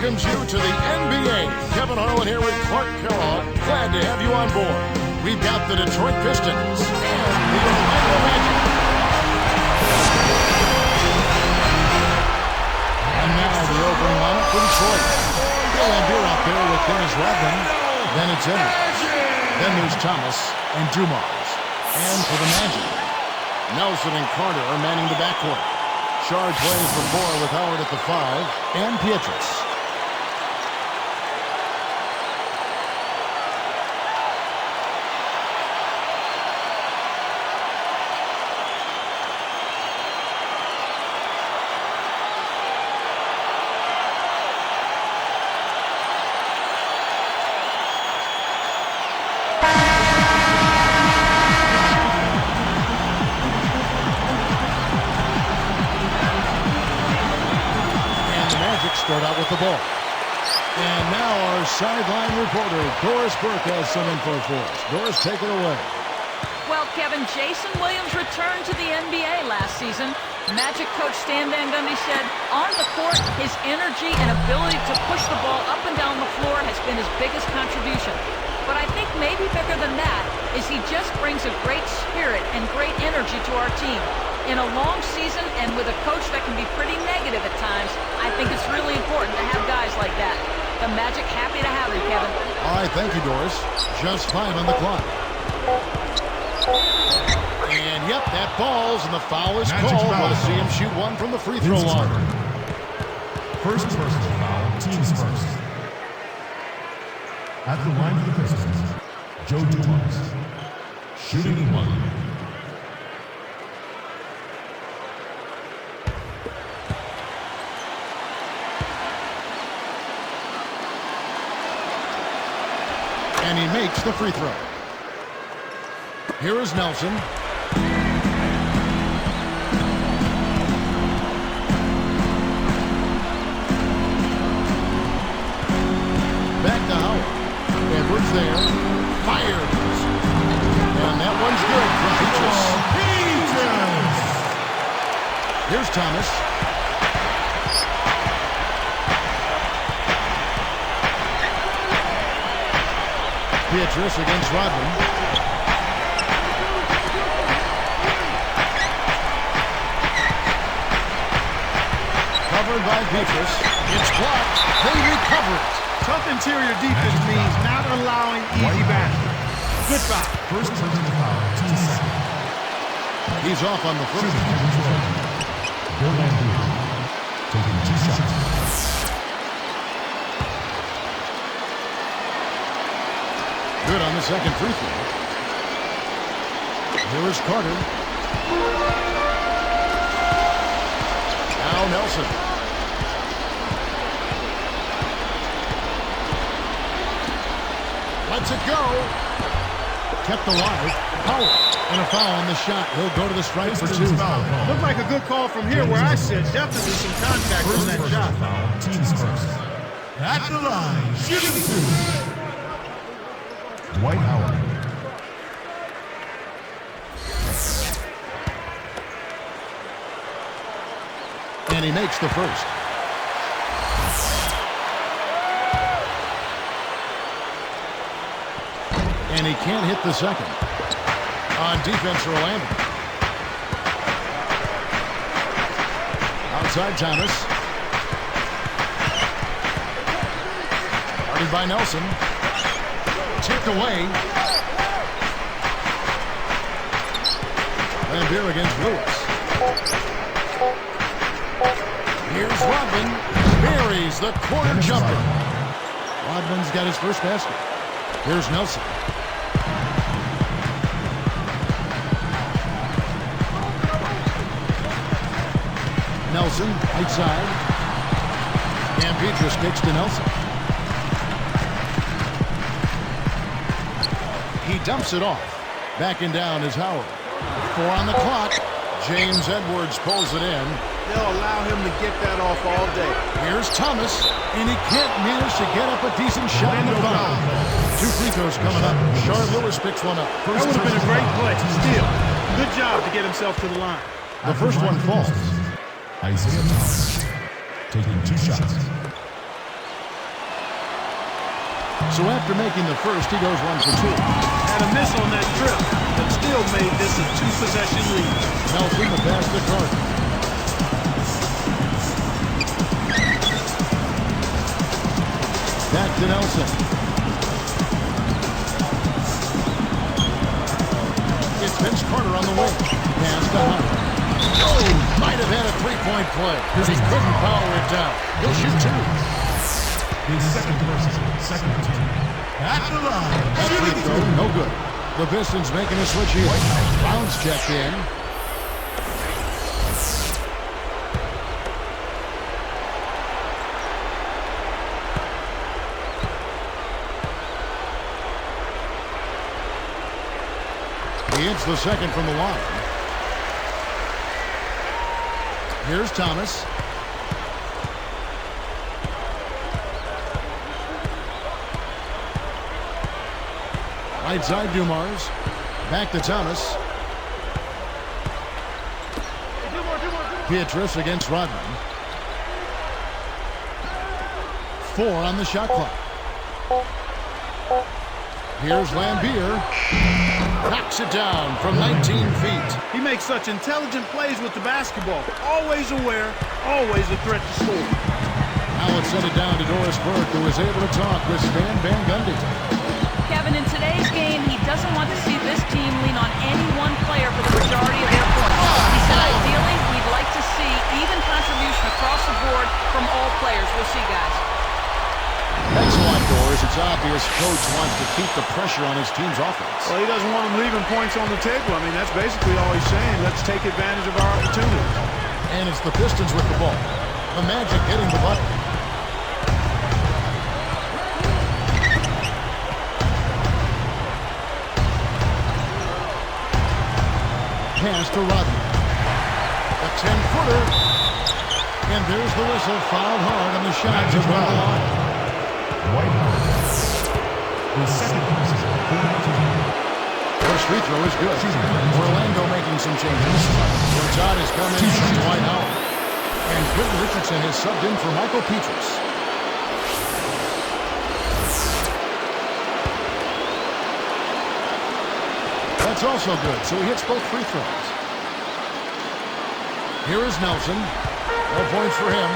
welcomes you to the NBA. Kevin Harlan here with Clark Kellogg. Glad to have you on board. We've got the Detroit Pistons and the Orlando Magic. And now the opening lineup for Detroit. Bill Laimbeer out there with Dennis Rodman. Then it's Edwards. Then there's Thomas and Dumars. And for the Magic, Nelson and Carter are manning the backcourt. Shard plays the 4 with Howard at the 5 and Pietrus. Start out with the ball. And now our sideline reporter, Doris Burke, has some info for us. Doris, take it away. Well, Kevin, Jason Williams returned to the NBA last season. Magic coach Stan Van Gundy said, on the court, his energy and ability to push the ball up and down the floor has been his biggest contribution. But I think maybe bigger than that is he just brings a great spirit and great energy to our team. In a long season and with a coach that can be pretty negative at times, I think it's really important to have guys like that. The Magic happy to have him, Kevin. All right, thank you, Doris. Just 5 on the clock. And, yep, that falls, and the foul is called. We'll see him shoot one from the free throw line. First personal foul, teams first. At the line for the Pistons, Joe Dumars. Shooting one. And he makes the free throw. Here is Nelson. Back to Howard. Edwards there. Fires. And that one's good from Pietrus. Here's Thomas. Pietrus against Rodman. Covered by Pietrus. It's blocked. They recover it. Tough interior defense means not allowing easy baskets. Good foul. First personal foul, team second. He's off on the first. Bill Laimbeer taking 2 shots. Good on the second free throw. Here is Carter. Now Nelson. Lets it go. Kept alive. Howard. And a foul on the shot. He'll go to the strike for 2. Looked like a good call from here where I sit. Definitely some contact on that shot. Foul, teams first. At the line, shooting 2. Dwight Howard. And he makes the first. And he can't hit the second. On defense, Orlando. Outside Thomas. Guarded by Nelson. Tipped away. Laimbeer against Lewis. Here's Rodman. Buries the corner jumper. Rodman's got his first basket. Here's Nelson. Nelson, right side. And Pietrus kicks to Nelson. He dumps it off. Backing down is Howard. 4 on the clock. James Edwards pulls it in. They'll allow him to get that off all day. Here's Thomas, and he can't manage to get up a decent shot in the foul. 2 free throws coming up. Shard Lewis picks one up. That would have been a great play. Still, good job to get himself to the line. The first one falls. Isaiah Thomas taking 2 shots. So after making the first, he goes 1 for 2. Had a miss on that trip, but still made this a 2-possession lead. Nelson the pass to Carter. Back to Nelson. It's Vince Carter on the wing. Pass to Hunter. Oh, might have had a three-point play. He couldn't power it down. He'll shoot 2. His second second team. At the line. That free throw, no good. The Pistons making a switch here. Brown's checked in. He hits the second from the line. Here's Thomas. Right side Dumars. Back to Thomas. Pietrus against Rodman. 4 on the shot clock. Here's Lambier. Knocks it down from 19 feet. He makes such intelligent plays with the basketball. Always aware, always a threat to score. Now let's send it down to Doris Burke, who was able to talk with Stan Van Gundy. Kevin, in today's game, he doesn't want to see this team lean on any one player for the majority of their points. He said ideally, he'd like to see even contribution across the board from all players. We'll see, guys. Thanks a lot, Doris. It's obvious Coach wants to keep the pressure on his team's offense. Well, he doesn't want them leaving points on the table. I mean, that's basically all he's saying. Let's take advantage of our opportunities. And it's the Pistons with the ball. The Magic getting the bucket. Pass to Rodman. A 10-footer. And there's the whistle. Fouled hard on the shot to run the line. White House. His second First free throw is good. Orlando making some changes. Rashad has come in from Dwight Howard. And Quentin Richardson has subbed in for Michael Pietrus. That's also good, so he hits both free throws. Here is Nelson. No points for him.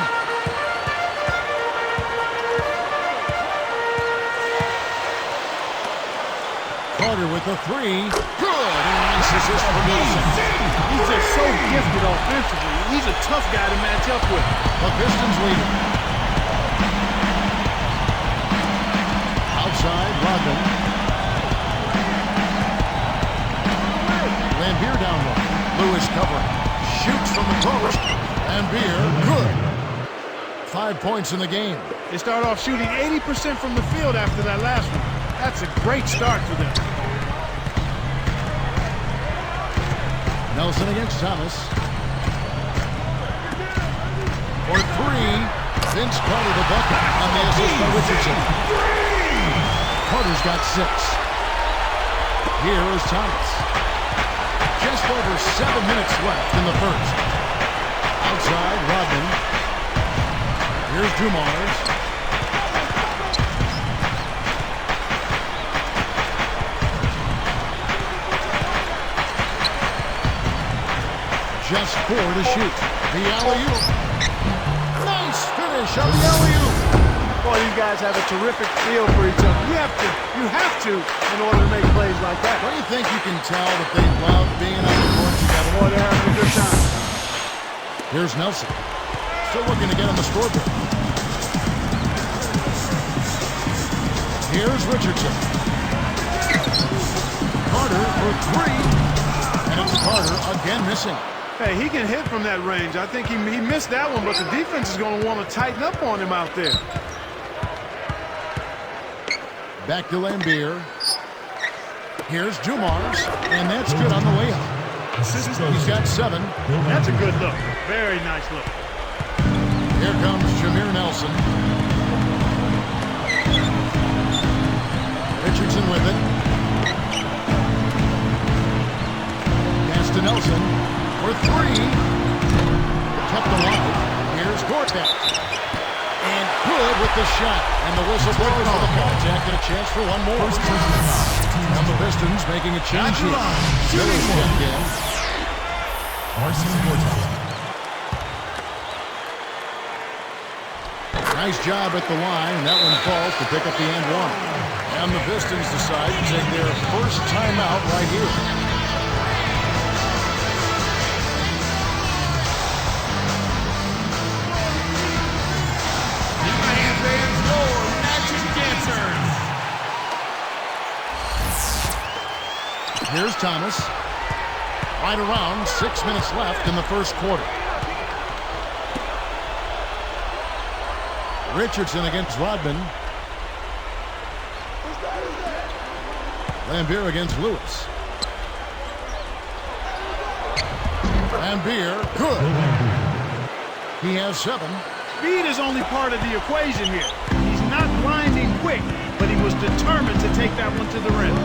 Carter with the 3. Good. And nice assist for Nelson. He's just so gifted offensively. He's a tough guy to match up with. The Pistons lead. Outside, Rodman. Lambier down low. Lewis covering. Shoots from the post. Lambier, good. 5 points in the game. They start off shooting 80% from the field after that last one. That's a great start for them. Nelson against Thomas. For 3. Vince Carter the bucket on the assist by Richardson. Carter's got 6. Here is Thomas. Just over 7 minutes left in the first. Outside, Rodman. Here's Dumars. Just 4 to shoot. The alley-oop. Nice finish on the alley-oop. Boy, these guys have a terrific feel for each other. You have to in order to make plays like that. Don't you think you can tell that they love being on the court together? Boy, they're having a good time. Here's Nelson. Still looking to get on the scoreboard. Here's Richardson. Carter for 3. And it's Carter again missing. Hey, he can hit from that range. I think he missed that one, but the defense is going to want to tighten up on him out there. Back to Lambier. Here's Dumars, and that's good on the way up. He's got 7. That's a good look. Very nice look. Here comes Jameer Nelson. Richardson with it. Pass to Nelson. For 3. Kept alive. Here's Gortat. And good with the shot. And the whistle blows for the contact and a chance for one more. And the Pistons making a change here. Miller checked in. Nice job at the line. That one falls to pick up the and one. And the Pistons decide to take their first timeout right here. Here's Thomas. Right around 6 minutes left in the first quarter. Richardson against Rodman. Lambier against Lewis. Lambier, good. He has 7. Speed is only part of the equation here. He's not grinding quick, but he was determined to take that one to the rim.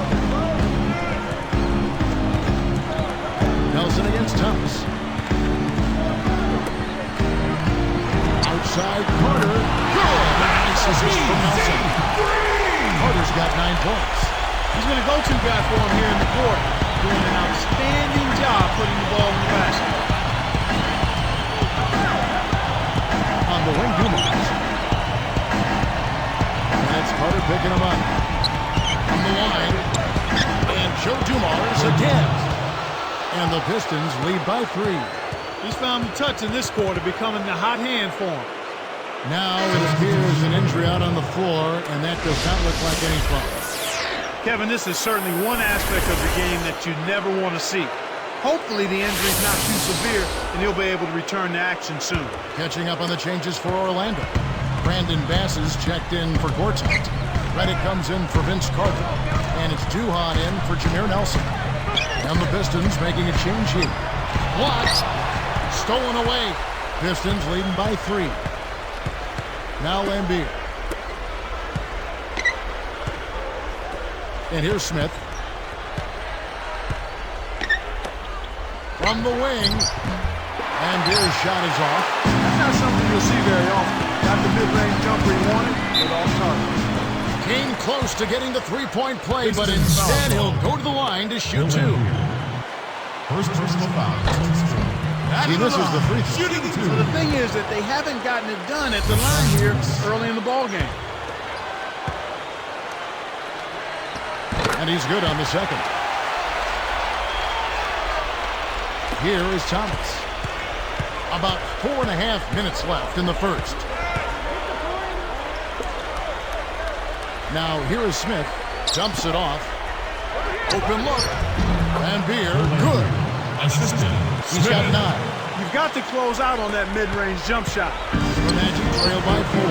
Nelson against Thomas. Outside Carter. Good. Nice assist from Nelson. Carter's got 9 points. He's been a go-to guy for him here in the court, doing an outstanding job putting the ball in the basket. On the wing, Dumars. And that's Carter picking him up. From the line. And Joe Dumars again. And the Pistons lead by 3. He's found the touch in this quarter, becoming the hot hand for him. Now it appears an injury out on the floor, and that does not look like any problem. Kevin, this is certainly one aspect of the game that you never want to see. Hopefully the injury's not too severe, and he'll be able to return to action soon. Catching up on the changes for Orlando. Brandon Bass is checked in for Gortat. Reddick comes in for Vince Carter. And it's Duhon in for Jameer Nelson. And the Pistons making a change here. Blocked. Stolen away. Pistons leading by 3. Now Lambier. And here's Smith. From the wing. Lambier's shot is off. That's not something you'll see very often. Got the mid-range jumper he wanted, but off target. Came close to getting the three-point play, but instead he'll go to the line to shoot 2. First personal foul. He misses the free throw. Shooting 2. So the thing is that they haven't gotten it done at the line here early in the ball game. And he's good on the second. Here is Thomas. About 4.5 minutes left in the first. Now here is Smith. Dumps it off. Open look. Lambier, good. Assistant. He's got 9. You've got to close out on that mid-range jump shot. The Magic trail by 4.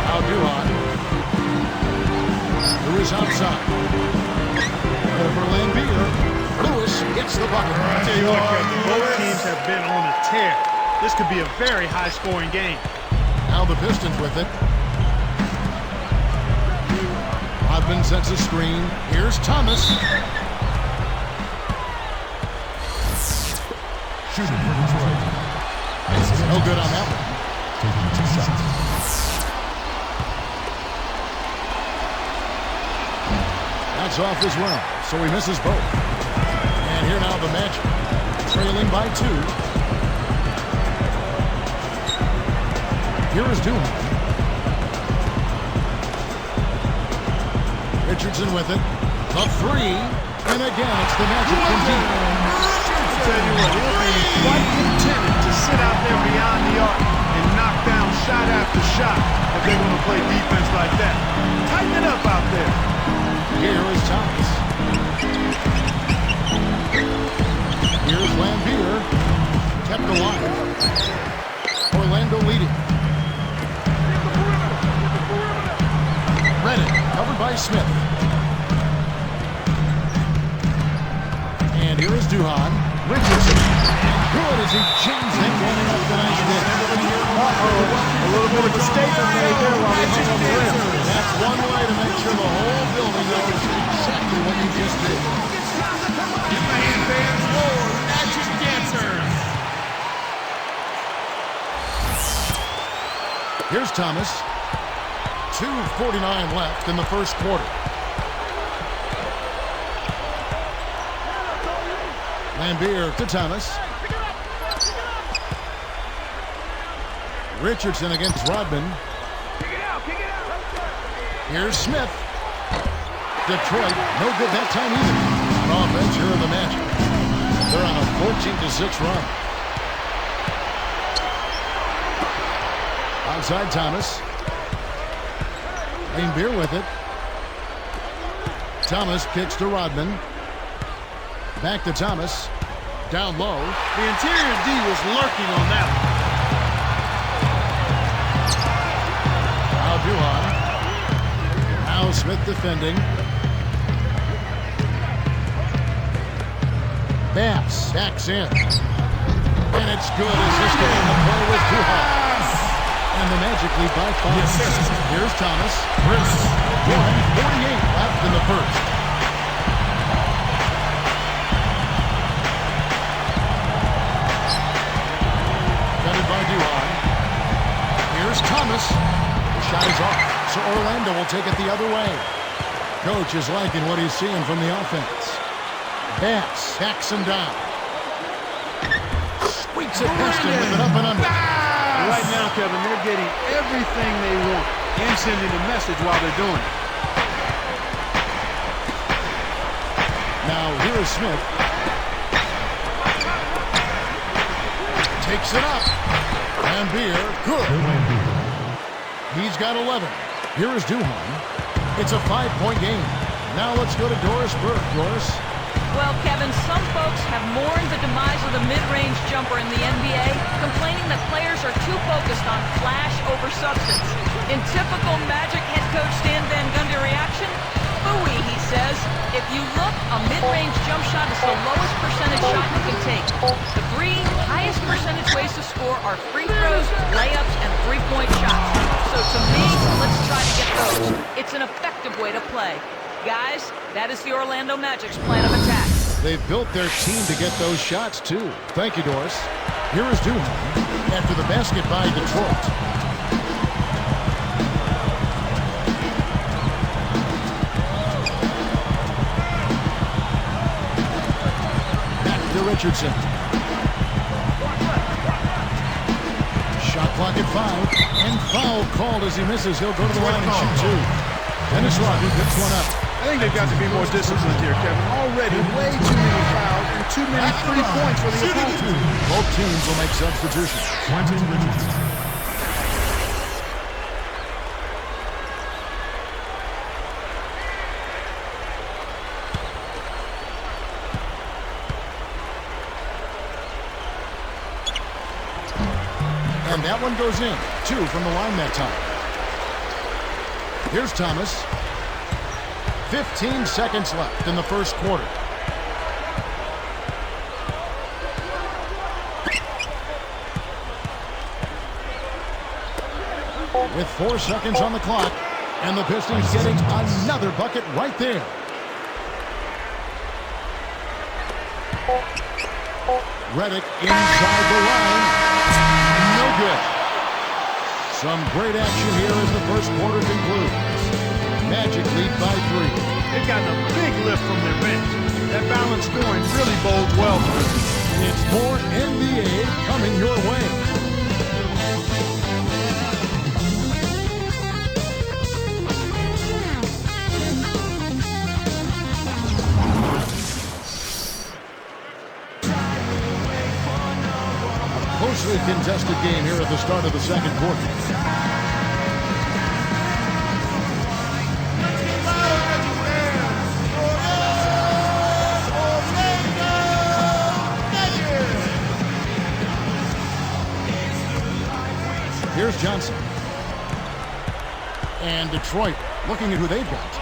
Now Duhon. Lewis outside. Over Lambier. Lewis gets the bucket. I tell you what, Kevin, both teams have been on a tear. This could be a very high-scoring game. Now the Pistons with it. Rodman sets a screen. Here's Thomas. Shooting for Detroit. No good on that one. Taking 2 shots. That's off as well, so he misses both. And here now the Magic, trailing by 2. Here is Duhon. Richardson with it. The 3. And again, it's the Magic from deep. I'll tell you what, he'll be quite contented to sit out there beyond the arc and knock down shot after shot if they want to play defense like that. Tighten it up out there. Here is Thomas. Here's Lambier. Kept alive. Orlando leading. Reddick, covered by Smith. And here is Duhon. Richardson. Good as he changed it, running up the nice hit. A little bit of a statement made there while he hung on the rim. That's one way to make sure the whole building knows exactly what you just did. Here's Thomas. 2:49 left in the first quarter. Lambier to Thomas. Richardson against Rodman. Here's Smith. Detroit, no good that time either. On offense, here are the Magic. They're on a 14-6 run. Outside Thomas. Lambier with it. Thomas kicks to Rodman. Back to Thomas. Down low. The interior D was lurking on that one. Now Duhon. Now Smith defending. Bass backs in. And it's good as this game the play with Duhon. And the Magic lead by 5. Here's Thomas. 1:48 left in the first. By Duhon. Here's Thomas. The shot is off, so Orlando will take it the other way. Coach is liking what he's seeing from the offense. Bass backs him down. Squeaks it past him with an up and under. Right now, Kevin, they're getting everything they want and sending a message while they're doing it. Now here is Smith. Takes it up. Lambier, good. He's got 11. Here is Duhon. It's a 5-point game. Now let's go to Doris Burke. Doris? Well, Kevin, some folks have mourned the demise of the mid-range jumper in the NBA, complaining that players are too focused on flash over substance. In typical Magic head coach Stan Van Gundy reaction, phooey, he says. If you look, a mid-range jump shot is the lowest percentage shot you can take. The 3 highest percentage ways to score are free throws, layups, and three-point shots. So to me, let's try to get those. It's an effective way to play. Guys, that is the Orlando Magic's plan of attack. They've built their team to get those shots, too. Thank you, Doris. Here is Duhon after the basket by Detroit. Richardson. Shot clock at 5. And foul called as he misses. He'll go to the line and shoot 2. Dennis Rodman picks one up. I think they've got to be more disciplined here, Kevin. Already way too many fouls and too many 3 points for the opponent. Both teams will make substitutions. And that one goes in. 2 from the line that time. Here's Thomas. 15 seconds left in the first quarter. With 4 seconds on the clock. And the Pistons getting another bucket right there. Redick inside the line. No good. Some great action here as the first quarter concludes. Magic lead by 3. They've gotten a big lift from their bench. That balanced scoring really bodes well for them. It's more NBA coming your way. Closely contested game here at the start of the second quarter. Here's Johnson. And Detroit looking at who they've got.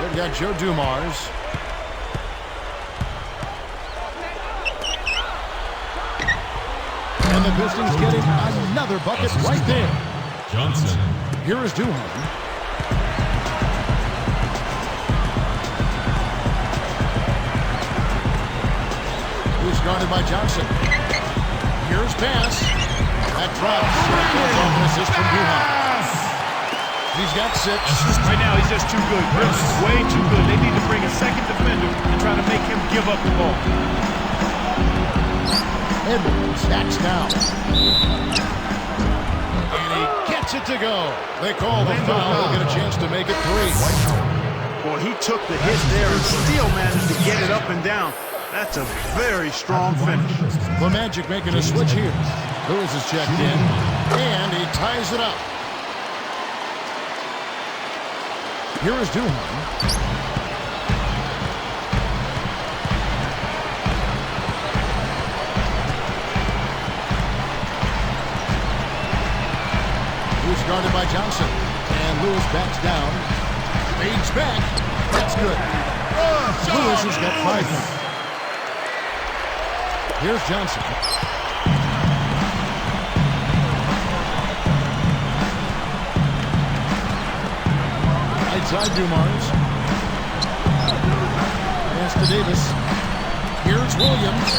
They've got Joe Dumars. And the Pistons getting another bucket right there. Johnson. Here is Duhon. He's guarded by Johnson. Here's pass. That drops. An assist from Duhon. He's got 6. Right now, he's just too good. Way too good. They need to bring a second defender and try to make him give up the ball. Edwards backs down. And he gets it to go. They call the foul. He'll get a chance to make it 3. Boy, he took the hit there and still managed to get it up and down. That's a very strong finish. The Magic making a switch here. Lewis is checked in, and he ties it up. Here is Duhan. He's guarded by Johnson, and Lewis backs down. Fades back. That's good. Lewis has got 5 points. Here's Johnson. Outside Dumars. Pass to Davis. Here's Williams.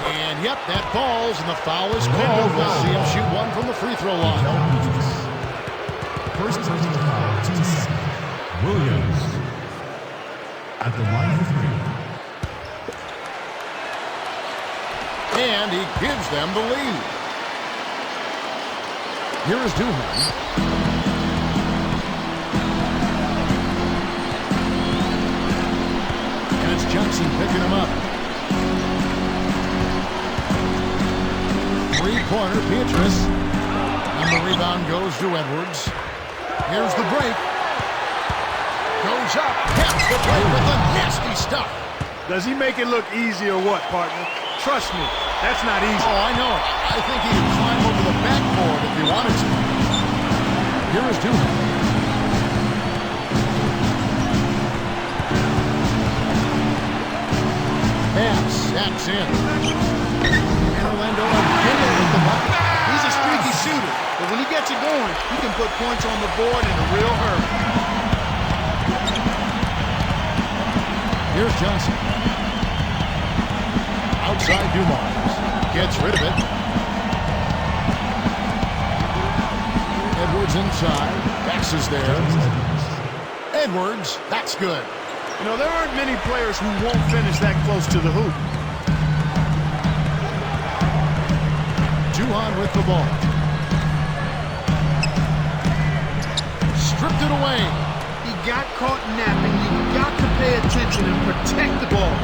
And yep, that falls, and the foul is called. We'll see him shoot one from the free throw line. First personal foul, team second. Williams at the line for 3. And he gives them the lead. Here is Duhan. And it's Johnson picking him up. Three-pointer, Beatrice. And the rebound goes to Edwards. Here's the break. Goes up. Taps the play with the nasty stuff. Does he make it look easy or what, partner? Trust me, that's not easy. Oh, I know it. I think he could climb over the backboard if he wanted to. Here is Duhan. Pass, sacks in. And Orlando again with the bucket. He's a streaky shooter, but when he gets it going, he can put points on the board in a real hurry. Here's Johnson. Outside Dumars. Gets rid of it. Edwards inside. Bax is there. Edwards. That's good. You know, there aren't many players who won't finish that close to the hoop. Duhan with the ball. Stripped it away. He got caught napping. You got to pay attention and protect the ball.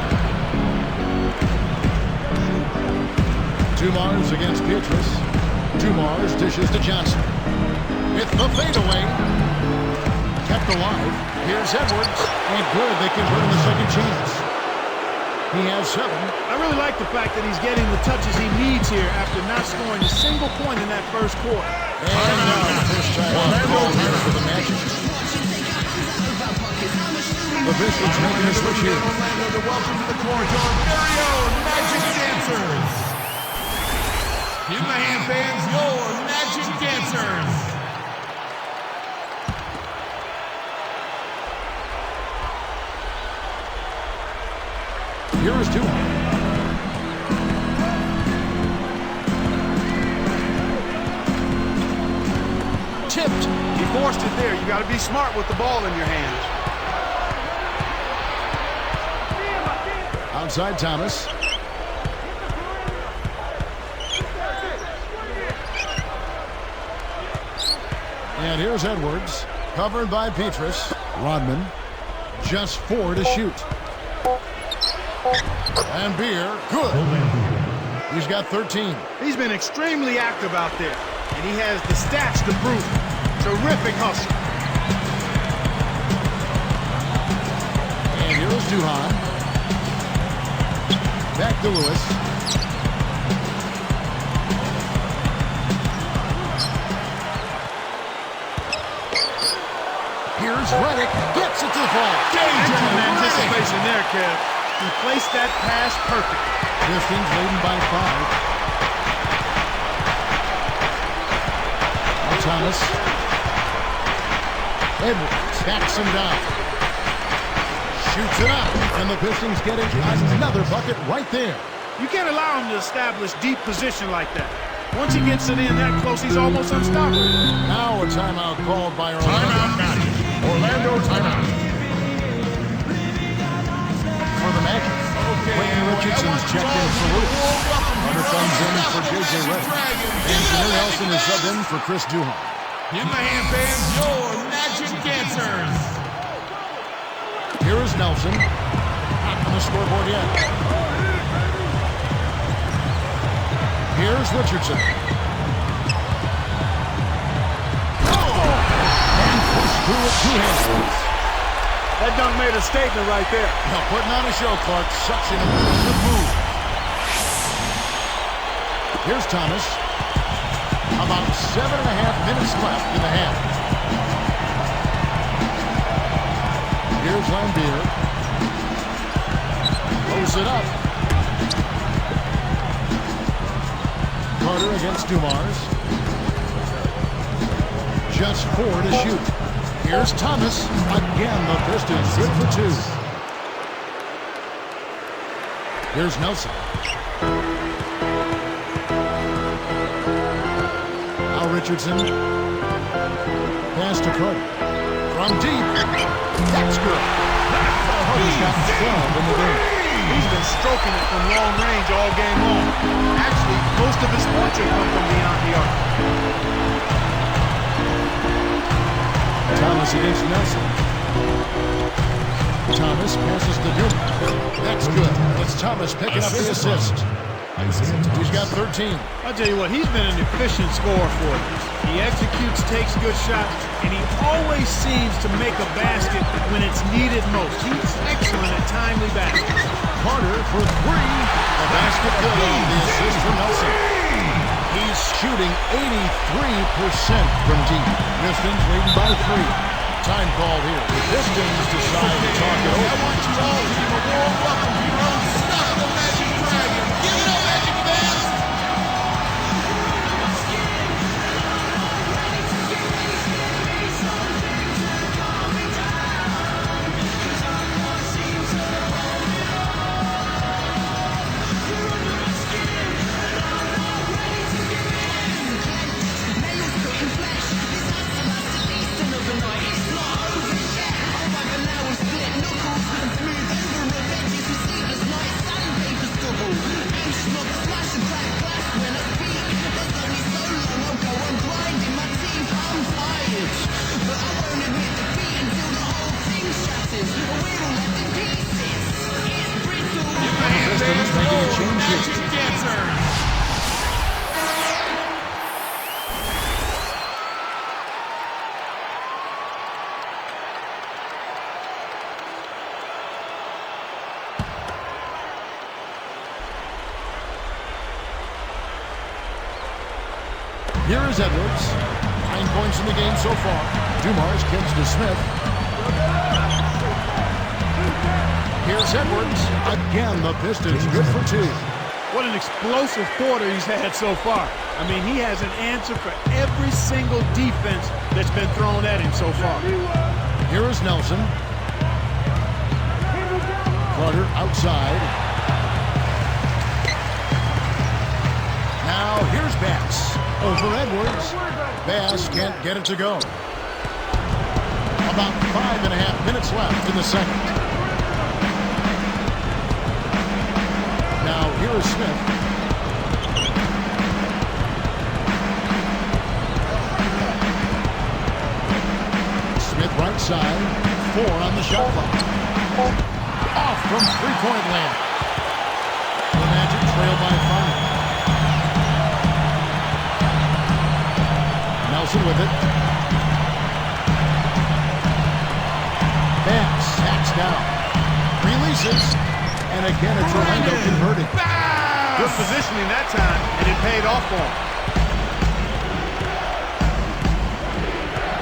Dumars against Beatrice. Dumars dishes to Johnson. With the fadeaway. Kept alive. Here's Edwards. And good, they convert in the second chance. He has 7. I really like the fact that he's getting the touches he needs here after not scoring a single point in that first quarter. And now the first time called here for the Magic. The Pistons making a switch here. Welcome to the court, your very own Magic Dancers. Give the hand fans your Magic Dancers. Here is Duhan. Tipped. He forced it there. You got to be smart with the ball in your hands. Outside Thomas. And here's Edwards. Covered by Beatrice. Rodman. Just 4 to shoot. And Beer, good. He's got 13. He's been extremely active out there, and he has the stats to prove it. Terrific hustle. And here's Duhan. Back to Lewis. Here's Redick. Gets it to fall. Excellent anticipation there, Kev. He placed that pass perfectly. Pistons leading by 5. Thomas. Edwards backs him down. Shoots it up. And the Pistons getting another bucket right there. You can't allow him to establish deep position like that. Once he gets it in that close, he's almost unstoppable. Now a timeout called by Orlando. Timeout, Magic. Orlando timeout. For the Magic. Quentin Richardson's checked in for Lewis. Hunter comes in for J.J. Redick. And Jameer Nelson is subbed in for Chris Duhon. Give my hand fans your Magic Dancers. Here is Nelson. Not on the scoreboard yet. Here's Richardson. And pushed through with two hands. That dunk made a statement right there. Now putting on a show, Clark. Such an impressive move. Here's Thomas. About 7.5 minutes left in the half. Here's Lambier. Close it up. Carter against Dumars. Just 4 to shoot. Here's Thomas. Again, the Pistons good for 2. Here's Nelson. Now Richardson. Pass to Carter. From deep. That's good. Carter's got 12 in the game. He's been stroking it from long range all game long. Actually, most of his points have come from beyond the arc. Thomas against Nelson. Thomas passes to Dumars. That's good. It's Thomas picking up the assist. He's got 13. I'll tell you what, he's been an efficient scorer for us. He executes, takes good shots, and he always seems to make a basket when it's needed most. He's excellent at timely baskets. Carter for 3. The basket good on the assist for Nelson. He's shooting 83% from deep. Pistons leading by 3. Time called here. The Pistons decide to talk it over. I want you all to give a warm welcome to your unstoppable Magic Dragon. Give it up, Magic fans! Magic Dancers! Here is Edwards. 9 points in the game so far. Dumars kicks to Smith. Here's Edwards. Again, the Pistons good for 2. What an explosive quarter he's had so far. I mean, he has an answer for every single defense that's been thrown at him so far. Here is Nelson. Carter outside. Now here's Bass. Over Edwards. Bass can't get it to go. About 5.5 minutes left in the second. Now here is Smith. Smith right side. 4 on the shot clock. Off from three-point land. The Magic trail by 5. Nelson with it. Bass hacks down. Releases. And again, it's Orlando converting. Good positioning that time, and it paid off for him.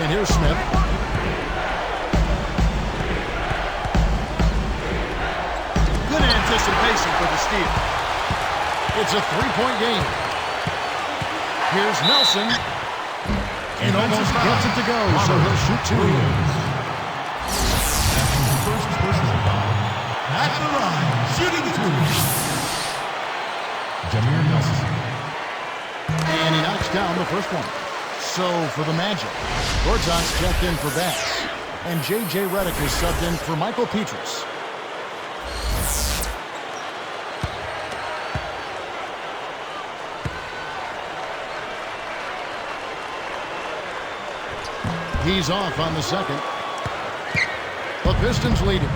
And here's Smith. Good anticipation for the steal. It's a 3-point game. Here's Nelson. And almost gets it to go, so he'll shoot 2. First personal foul. At the line, shooting 2. Jameer Nelson. And down the first one. So for the Magic, Gortat's checked in for Bass, and J.J. Redick is subbed in for Michael Petrus. He's off on the second. The Pistons lead it.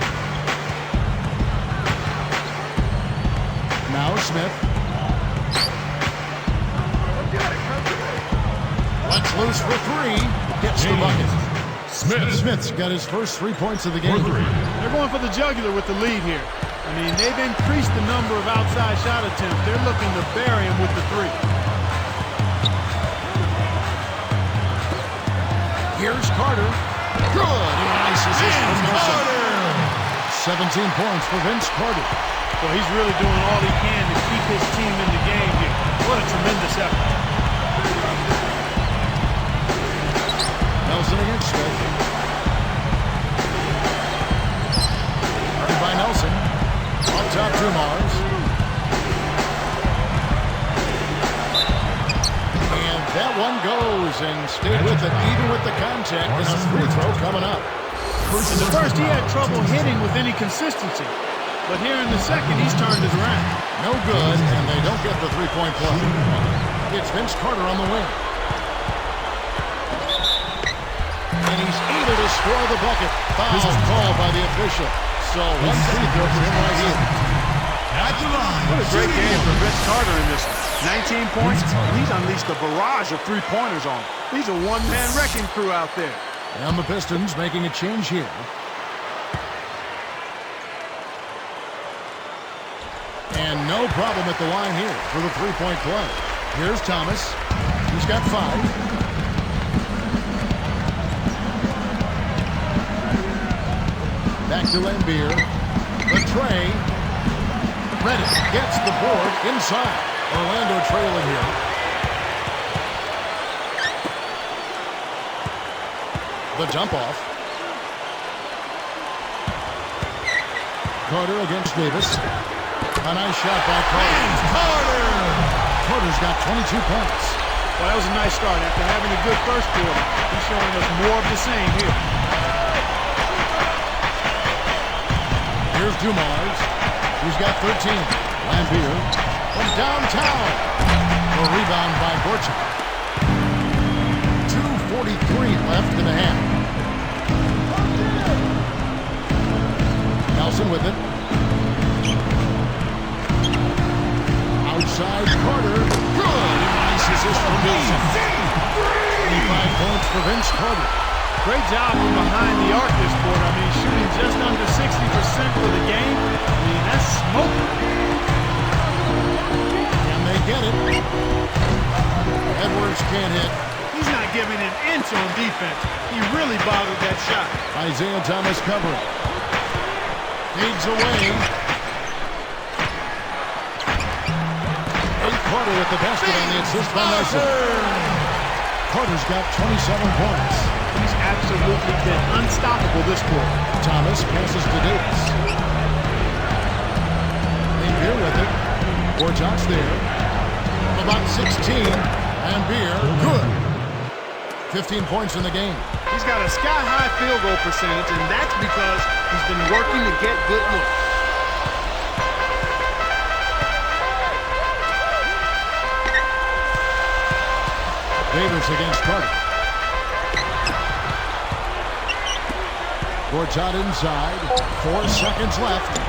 Now Smith. Lets loose for three. Gets the bucket. Smith's got his first 3 points of the game. They're going for the jugular with the lead here. I mean, they've increased the number of outside shot attempts. They're looking to bury him with the three. Here's Carter. Good. Nice assist from Nelson. 17 points for Vince Carter. Well, he's really doing all he can to keep his team in the game here. What a tremendous effort. Nelson against Smith. Earned by Nelson. On top, Dumars. And that one goes and stayed with it, even with the contact. This is free throw coming up. In the first, he had trouble hitting with any consistency. But here in the second, he's turned it around. No good, and they don't get the three-point play. It's Vince Carter on the wing. And he's able to score the bucket. Foul called by the official. So one free throw for him right here. At the line. What a great game for Vince Carter in this one. 19 points, and he's unleashed a barrage of three-pointers on him. He's a one-man wrecking crew out there. And the Pistons making a change here. And no problem at the line here for the three-point play. Here's Thomas. He's got 5. Back to Lambeer. The tray. Redick gets the board inside. Orlando trailing here. The dump off. Carter against Davis. A nice shot by Carter. Carter's got 22 points. Well, that was a nice start. After having a good first quarter, he's showing us more of the same here. Here's Dumars. He's got 13. Lambeer from downtown. A rebound by Gortat. 2:43 left in the half. Nelson with it. Outside Carter. Good. Nice assist from Nelson. 25 points for Vince Carter. Great job from behind the arc this quarter. I mean, shooting just under 60% for the game. I mean, that's smoking. And they get it. Edwards can't hit. He's not giving an inch on defense. He really bottled that shot. Isaiah Thomas covering. Fades away. Carter with the basket on the assist by Nelson. Carter's got 27 points. He's absolutely been unstoppable this quarter. Thomas passes to Davis. Lambeer with it. Gortat's there. About 16. Lambeer, good. 15 points in the game. He's got a sky-high field goal percentage, and that's because he's been working to get good looks. Davis against Carter. Gortat inside. 4 seconds left.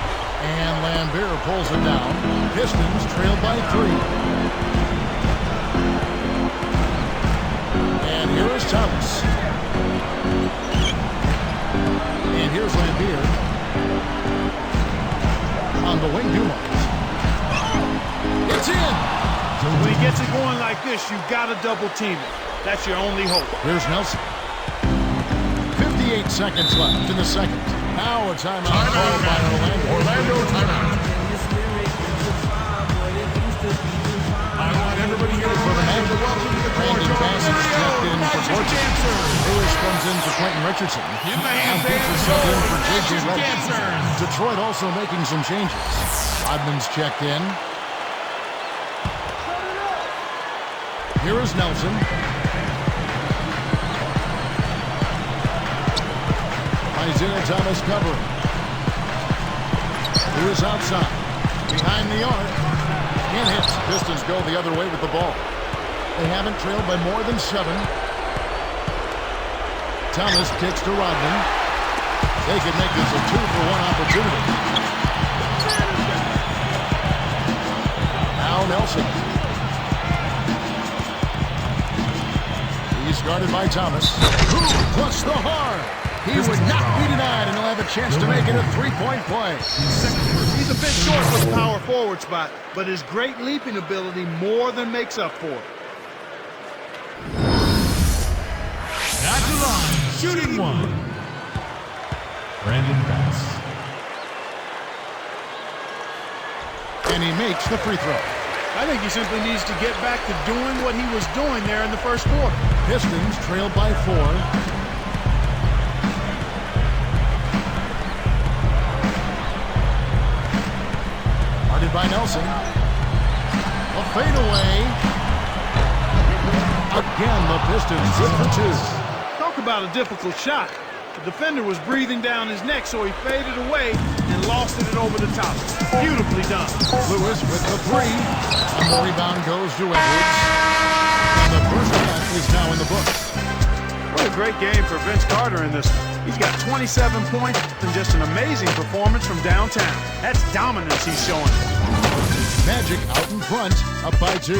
And Lambeer pulls it down. Pistons trailed by 3. And here is Thomas. And here's Lambeer. On the wing, Dumars. It's in! When he gets it going like this, you've got to double team it. That's your only hope. Here's Nelson. 58 seconds left in the second. Now a timeout called by Orlando. Timeout. I want everybody here for the Magic. Brandon Bassett stepped in for Gortat. Lewis comes in for Quentin Richardson. And Peter subbed in for J.J. Redick. Detroit also making some changes. Rodman's checked in. Here is Nelson. Isaiah Thomas covering. Who is outside. Behind the arc. And hits. Pistons go the other way with the ball. They haven't trailed by more than 7. Thomas kicks to Rodman. They could make this a 2-for-1 opportunity. Now Nelson. He's guarded by Thomas. Plus the hard. He would not be denied, and he'll have a chance to make it a 3-point play. He's a bit short for the power forward spot, but his great leaping ability more than makes up for it. At the line, shooting 1. Brandon Bass. And he makes the free throw. I think he simply needs to get back to doing what he was doing there in the first quarter. Pistons trailed by 4. Guarded by Nelson. A fadeaway. Again, the Pistons good for 2. Talk about a difficult shot. The defender was breathing down his neck, so he faded away and lost it over the top. Beautifully done. Lewis with the 3. And the rebound goes to Edwards. And the first half is now in the books. What a great game for Vince Carter in this one. He's got 27 points and just an amazing performance from downtown. That's dominance he's showing. Magic out in front, up by 2.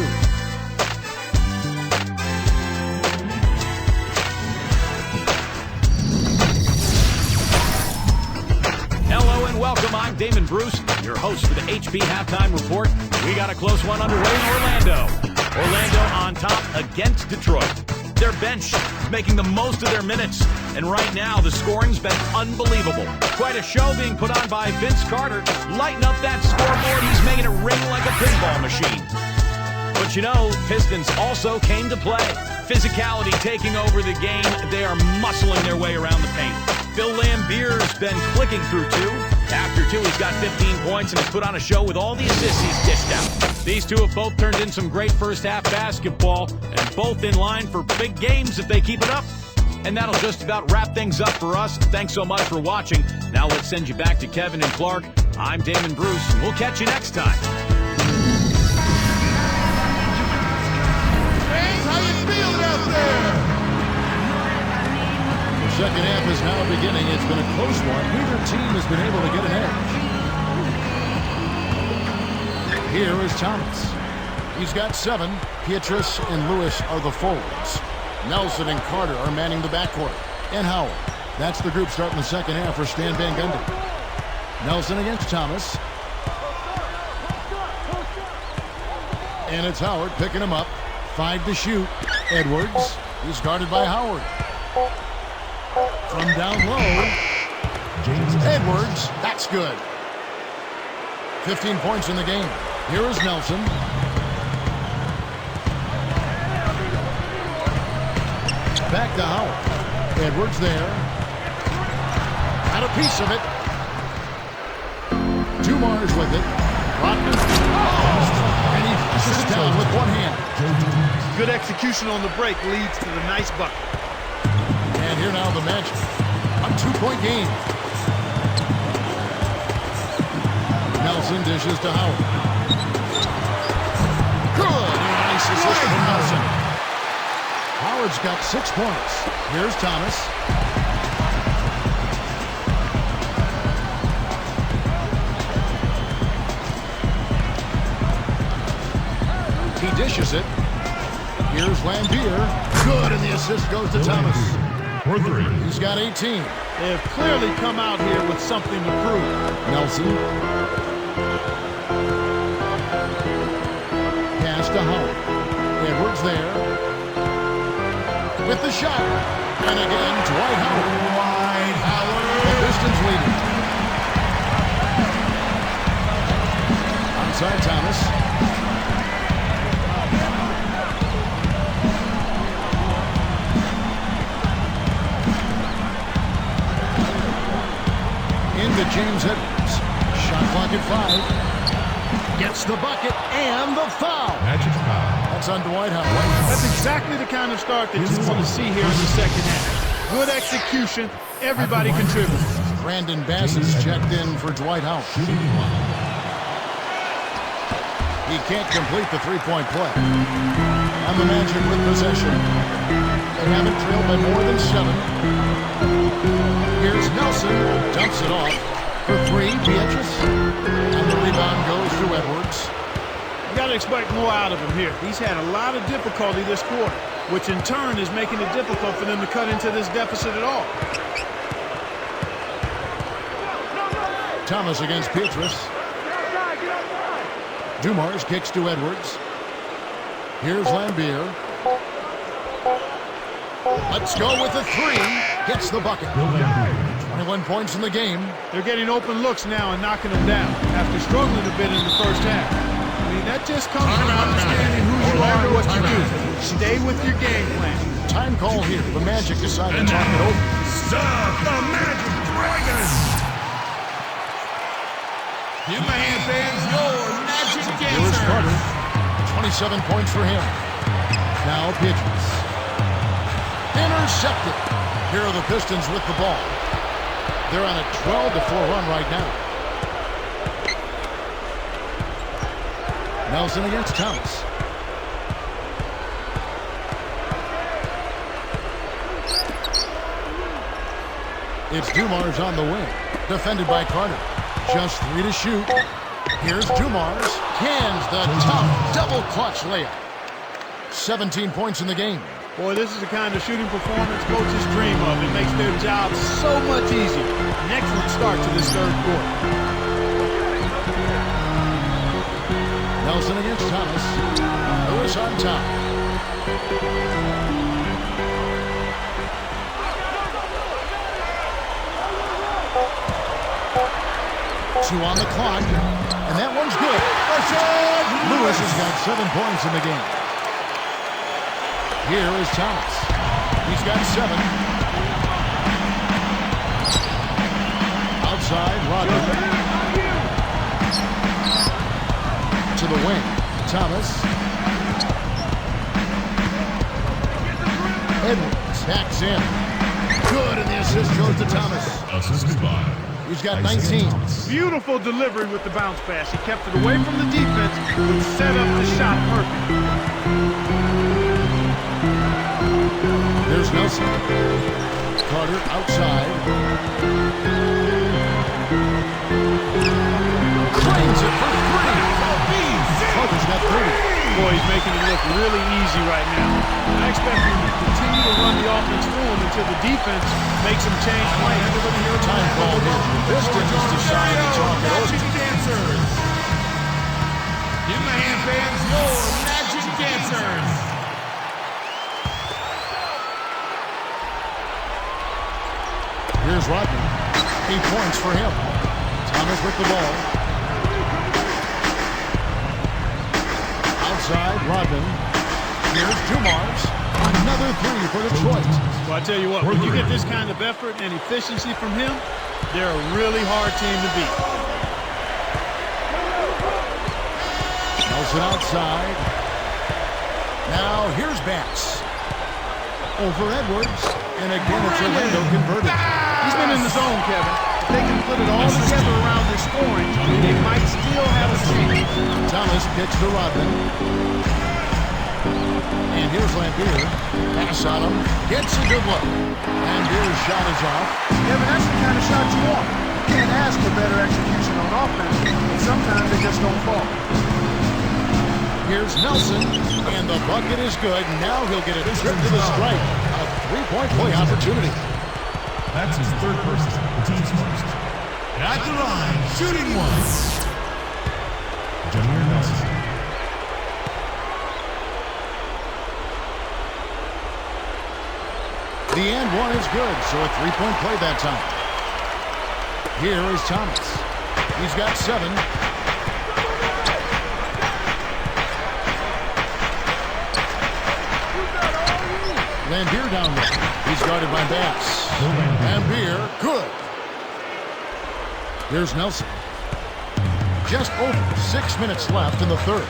Hello and welcome. I'm Damon Bruce, your host for the HP Halftime Report. We got a close one underway in Orlando. Orlando on top against Detroit. Their bench is making the most of their minutes. And right now, the scoring's been unbelievable. Quite a show being put on by Vince Carter. Lighten up that scoreboard. He's making it ring like a pinball machine. But you know, Pistons also came to play. Physicality taking over the game. They are muscling their way around the paint. Phil Lambier's been clicking through 2. After 2, he's got 15 points and has put on a show with all the assists he's dished out. These two have both turned in some great first-half basketball and both in line for big games if they keep it up. And that'll just about wrap things up for us. Thanks so much for watching. Now let's send you back to Kevin and Clark. I'm Damon Bruce, and we'll catch you next time. James, how you feeling out there? The second half is now beginning. It's been a close one. Neither team has been able to get an edge. Here is Thomas. He's got 7. Pietrus and Lewis are the forwards. Nelson and Carter are manning the backcourt. And Howard. That's the group starting the second half for Stan Van Gundy. Nelson against Thomas. And it's Howard picking him up. 5 to shoot. Edwards. He's guarded by Howard. From down low. Edwards. That's good. 15 points in the game. Here is Nelson. Back to Howard. Edwards there. Got a piece of it. Dumars with it. Rodman. And he pushes down with one hand. Good execution on the break leads to the nice bucket. And here now the Magic. A 2-point game. Nelson dishes to Howard. Good. Nice assist from Nelson. Howard's got 6 points. Here's Thomas. He dishes it. Here's Lambier. Good, and the assist goes to Thomas. For 3. He's got 18. They have clearly come out here with something to prove. Nelson. Pass to Howard. Edwards there. With the shot. And again, Dwight Howard. Dwight Howard. The Pistons leading. Outside Thomas. Into James Edwards. Shot clock at 5. Gets the bucket and the foul. Magic foul. It's on Dwight Howard. That's exactly the kind of start that you want to see here in the second half. Good execution. Everybody contributes. Brandon Bass is checked in for Dwight Howard. He can't complete the three-point play. And the Magic with possession. They haven't trailed by more than 7. Here's Nelson. Dumps it off for 3. Beatrice. And the rebound goes to Edwards. You got to expect more out of him here. He's had a lot of difficulty this quarter, which in turn is making it difficult for them to cut into this deficit at all. Thomas against Beatrice. Dumars kicks to Edwards. Here's Lambier. Let's go with the 3. Gets the bucket. 21 points in the game. They're getting open looks now and knocking them down after struggling a bit in the first half. I mean, that just comes from understanding who you are and what you do. Stay with your game plan. Time call here. The Magic decide to talk it over. Stop the Magic Dragons! Give my hand fans your Magic Here's Carter. dancers. 27 points for him. Now Beatrice. Intercepted. Here are the Pistons with the ball. They're on a 12-4 run right now. Nelson against Thomas. It's Dumars on the wing. Defended by Carter. Just 3 to shoot. Here's Dumars. Cans the tough double clutch layup. 17 points in the game. Boy, this is the kind of shooting performance coaches dream of. It makes their job so much easier. An excellent start to this third quarter. Nelson against Thomas. Lewis on top. Two on the clock, and that one's good. Lewis has got 7 points in the game. Here is Thomas. He's got 7. Outside, Rodman. To the wing. Thomas. Edwards hacks in. Good, and the assist goes to Thomas. Assisted by He's got 19. Beautiful delivery with the bounce pass. He kept it away from the defense, but set up the shot perfect. There's Nelson. Carter outside. Claims it for 3. Carter's got 30. Boy, he's making it look really easy right now. I expect him to continue to run the offense through him until the defense makes him change plans. Time call here. Pistons decide to talk it over. Magic dancers. Give my hand fans your Magic dancers. Here's Rodman. 8 points for him. Thomas with the ball. Outside, Rodman. Here's Dumars. Another 3 for Detroit. Well, I tell you what, when you get this kind of effort and efficiency from him, they're a really hard team to beat. Nelson outside. Now here's Bass. Over Edwards. And again, it's Orlando converted. He's been in the zone, Kevin. If they can put it all together around their scoring, they might still have a chance. Thomas kicks to Rodman. And here's Lambier. Pass on him. Gets a good look. Lambier's shot is off. Kevin, that's the kind of shot you want. You can't ask for better execution on offense, but sometimes they just don't fall. Here's Nelson. And the bucket is good. Now he'll get a trip to the stripe. A 3-point play opportunity. That's his third person. The team's first. At the line, shooting one. Jameer Nelson. The and one is good, so a 3-point play that time. Here is Thomas. He's got 7. Lambier down there. He's guarded by Bass. Lambier, good. Here's Nelson. Just over 6 minutes left in the third.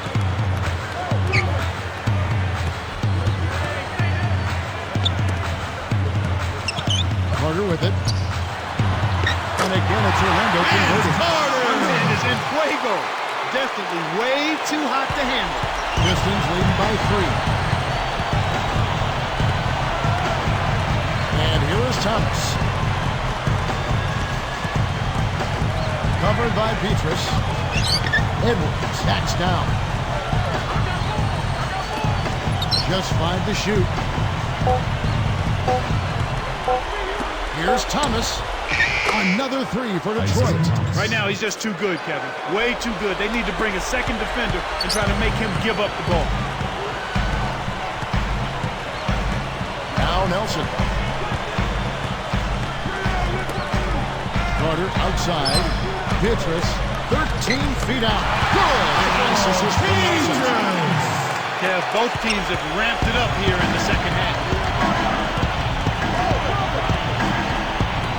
Carter with it. And again, it's Orlando converted. Our man is in fuego. Definitely way too hot to handle. Pistons leading by 3. And here is Thomas. Covered by Petrus. Edwards backs down. Just 5 to shoot. Here's Thomas. Another 3 for Detroit. Right now, he's just too good, Kevin. Way too good. They need to bring a second defender and try to make him give up the ball. Now Nelson. Carter outside. Petrus, 13 feet out. Good. Assist for Nelson. Yeah, both teams have ramped it up here in the second half.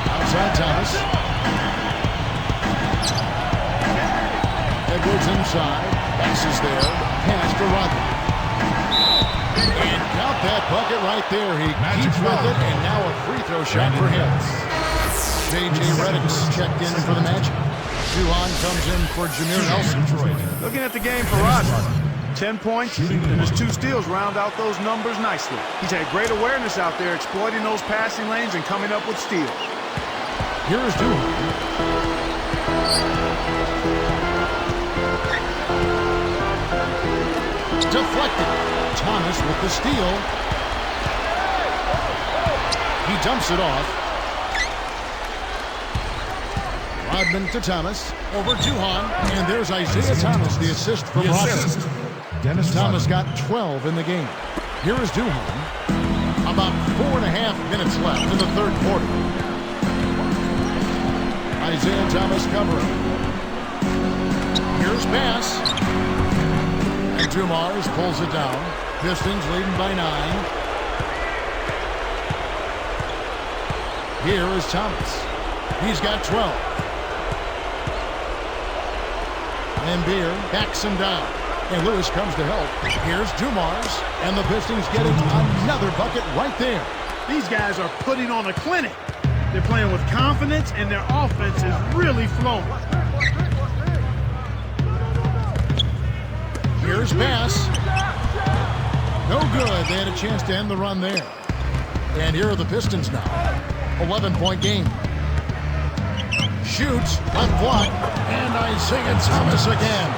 Outside Thomas. Edwards inside. Passes there. Pass to Rodman. And count that bucket right there. He keeps with it, and now a free throw shot for him. J.J. Redick's checked in for the Magic. Duhon comes in for Jameer Nelson. Looking at the game for Rodman. 10 points and his 2 steals round out those numbers nicely. He's had great awareness out there, exploiting those passing lanes and coming up with steals. Here is Duhon. Deflected. Thomas with the steal. He dumps it off. Rodman to Thomas. Over Duhon. And there's Isaiah Thomas, the assist from Rodman. Thomas got 12 in the game. Here is Duhon. About 4.5 minutes left in the third quarter. Isaiah Thomas covering. Here's Bass. And Dumars pulls it down. Pistons leading by 9. Here is Thomas. He's got 12. And Beer backs him down. And Lewis comes to help. Here's Dumars. And the Pistons getting another bucket right there. These guys are putting on a clinic. They're playing with confidence, and their offense is really flowing. Here's Bass. No good. They had a chance to end the run there. And here are the Pistons now. 11-point game. Shoots. Left block. And Isaiah Thomas again.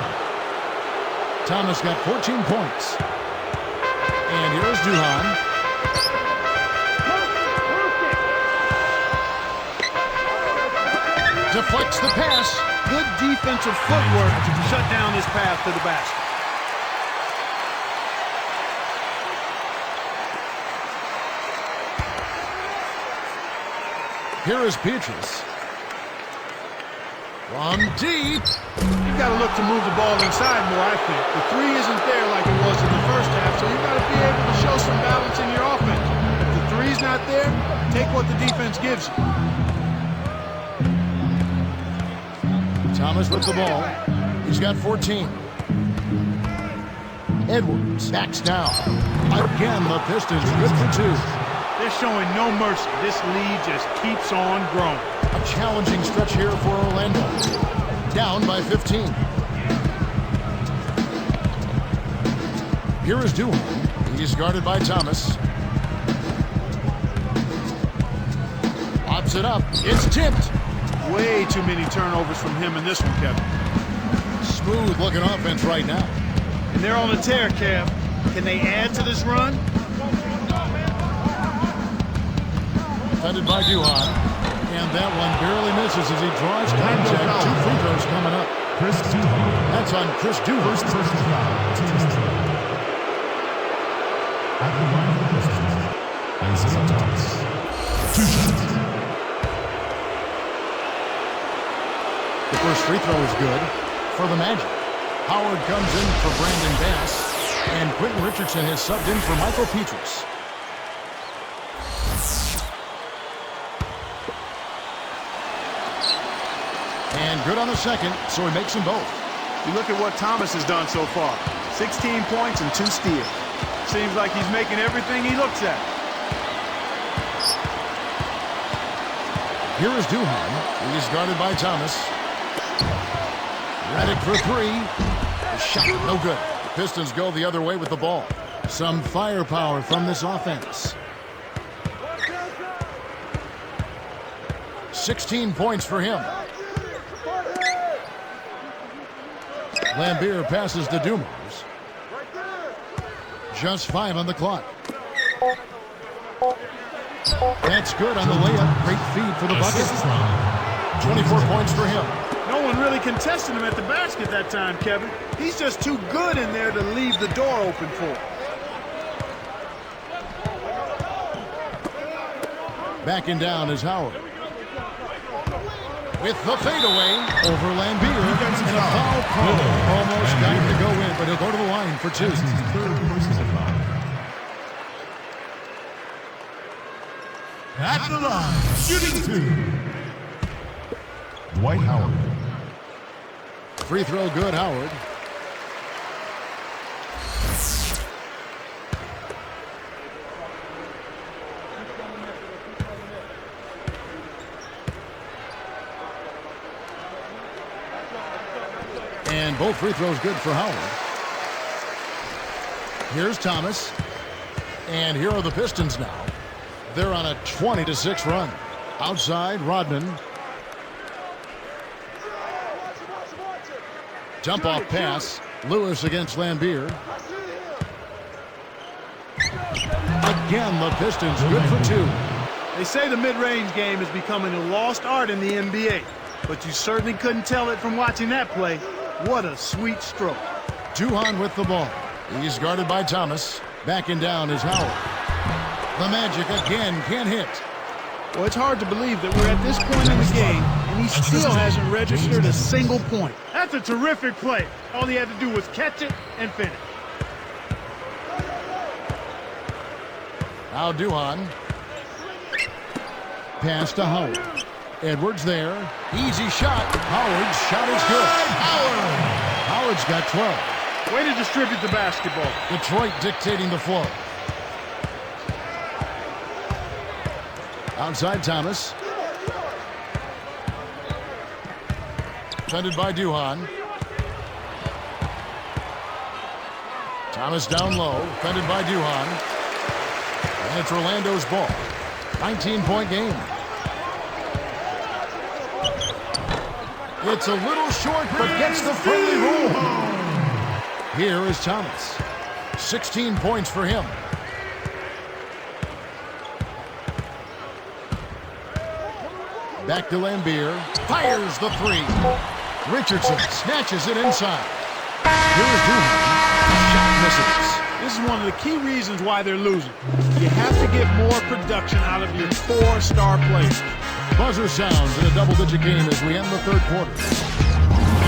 Thomas got 14 points. And here's Duhon. Deflects the pass. Good defensive footwork to shut down his path to the basket. Here is Petrus. From deep. You've got to look to move the ball inside more, I think. The 3 isn't there like it was in the first half, so you've got to be able to show some balance in your offense. If the 3's not there, take what the defense gives you. Thomas with the ball. He's got 14. Edwards backs down. Again, the Pistons good for 2. They're showing no mercy. This lead just keeps on growing. A challenging stretch here for Orlando. Down by 15. Here is Duhon. He's guarded by Thomas. Pops it up. It's tipped. Way too many turnovers from him in this one, Kevin. Smooth looking offense right now. And they're on a tear, Kev. Can they add to this run? Defended by Duhon. And that one barely misses as he draws contact. 2 free throws coming up. Chris Duhon. That's on Chris Duhon. First personal foul. At the line of the Pistons, Isaiah Thomas. 2 shots. The first free throw is good for the Magic. Howard comes in for Brandon Bass. And Quentin Richardson has subbed in for Michael Petrus. And good on the second, so he makes them both. You look at what Thomas has done so far. 16 points and 2 steals. Seems like he's making everything he looks at. Here is Duhan. He's guarded by Thomas. Redick for three. The shot, no good. The Pistons go the other way with the ball. Some firepower from this offense. 16 points for him. Laimbeer passes to Dumars. Just 5 on the clock. That's good on the layup. Great feed for the bucket. 24 points for him. No one really contested him at the basket that time, Kevin. He's just too good in there to leave the door open for. Backing down is Howard. With the fadeaway over Laimbeer. And a foul call. Almost got him to go in, but he'll go to the line for 2. At the line, shooting 2. Dwight Howard. Free throw good, Howard. And both free throws good for Howard. Here's Thomas. And here are the Pistons now. They're on a 20-6 run. Outside, Rodman. Jump off pass. Lewis against Laimbeer. Again, the Pistons good for 2. They say the mid-range game is becoming a lost art in the NBA, but you certainly couldn't tell it from watching that play. What a sweet stroke. Duhan with the ball. He's guarded by Thomas. Backing down is Howard. The Magic again can't hit. Well, it's hard to believe that we're at this point in the game, and he still hasn't registered a single point. That's a terrific play. All he had to do was catch it and finish. Now Duhan. Pass to Howard. Edwards there. Easy shot. Howard's shot is good. Howard's got 12. Way to distribute the basketball. Detroit dictating the flow. Outside Thomas. Defended by Duhan. Thomas down low. Defended by Duhan. And it's Orlando's ball. 19-point game. It's a little short, but gets the friendly roll. Here is Thomas. 16 points for him. Back to Laimbeer. Fires the 3. Richardson snatches it inside. Here is Duhan. Shot misses. This is one of the key reasons why they're losing. You have to get more production out of your 4 star players. Buzzer sounds in a double-digit game as we end the third quarter.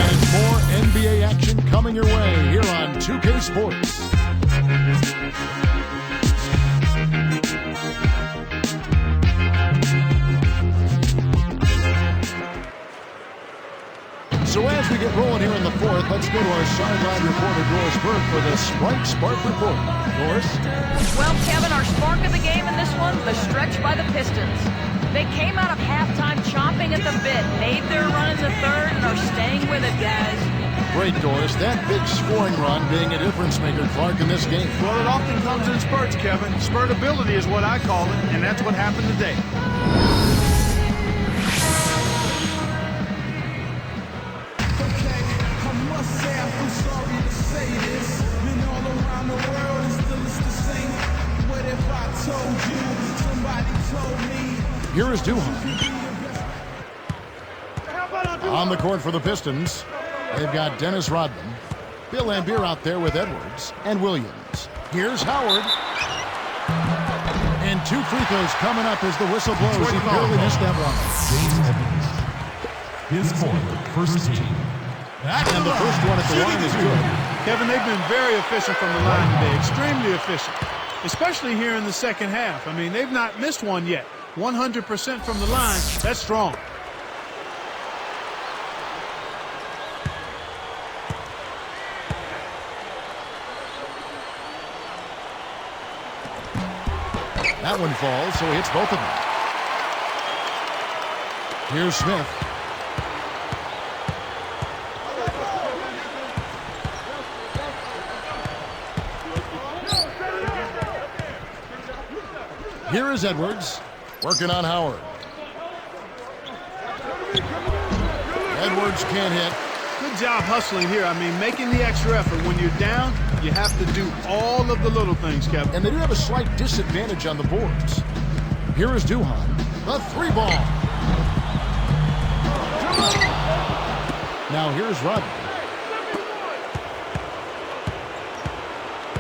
And more NBA action coming your way here on 2K Sports. So as we get rolling here in the fourth, let's go to our sideline reporter, Doris Burke, for the Spark Report. Doris? Well, Kevin, our spark of the game in this one, the stretch by the Pistons. They came out of halftime chomping at the bit, made their run in the third, and are staying with it, guys. Great, Doris. That big scoring run being a difference maker, Clark, in this game. Well, it often comes in spurts, Kevin. Spurtability is what I call it, and that's what happened today. Here is Duhan. On the court for the Pistons, they've got Dennis Rodman, Bill Laimbeer out there with Edwards and Williams. Here's Howard. And 2 free throws coming up as the whistle blows. He barely missed that one. James Edwards. His corner, first team. And the first one at the line is good. Kevin, they've been very efficient from the line today, extremely efficient, especially here in the second half. I mean, they've not missed one yet. 100% from the line, that's strong. That one falls, so he hits both of them. Here's Smith. Here is Edwards, working on Howard. Edwards can't hit. Good job hustling here. I mean, making the extra effort. When you're down, you have to do all of the little things, Kevin. And they do have a slight disadvantage on the boards. Here is Duhan, the 3-ball. Now here's Rodman.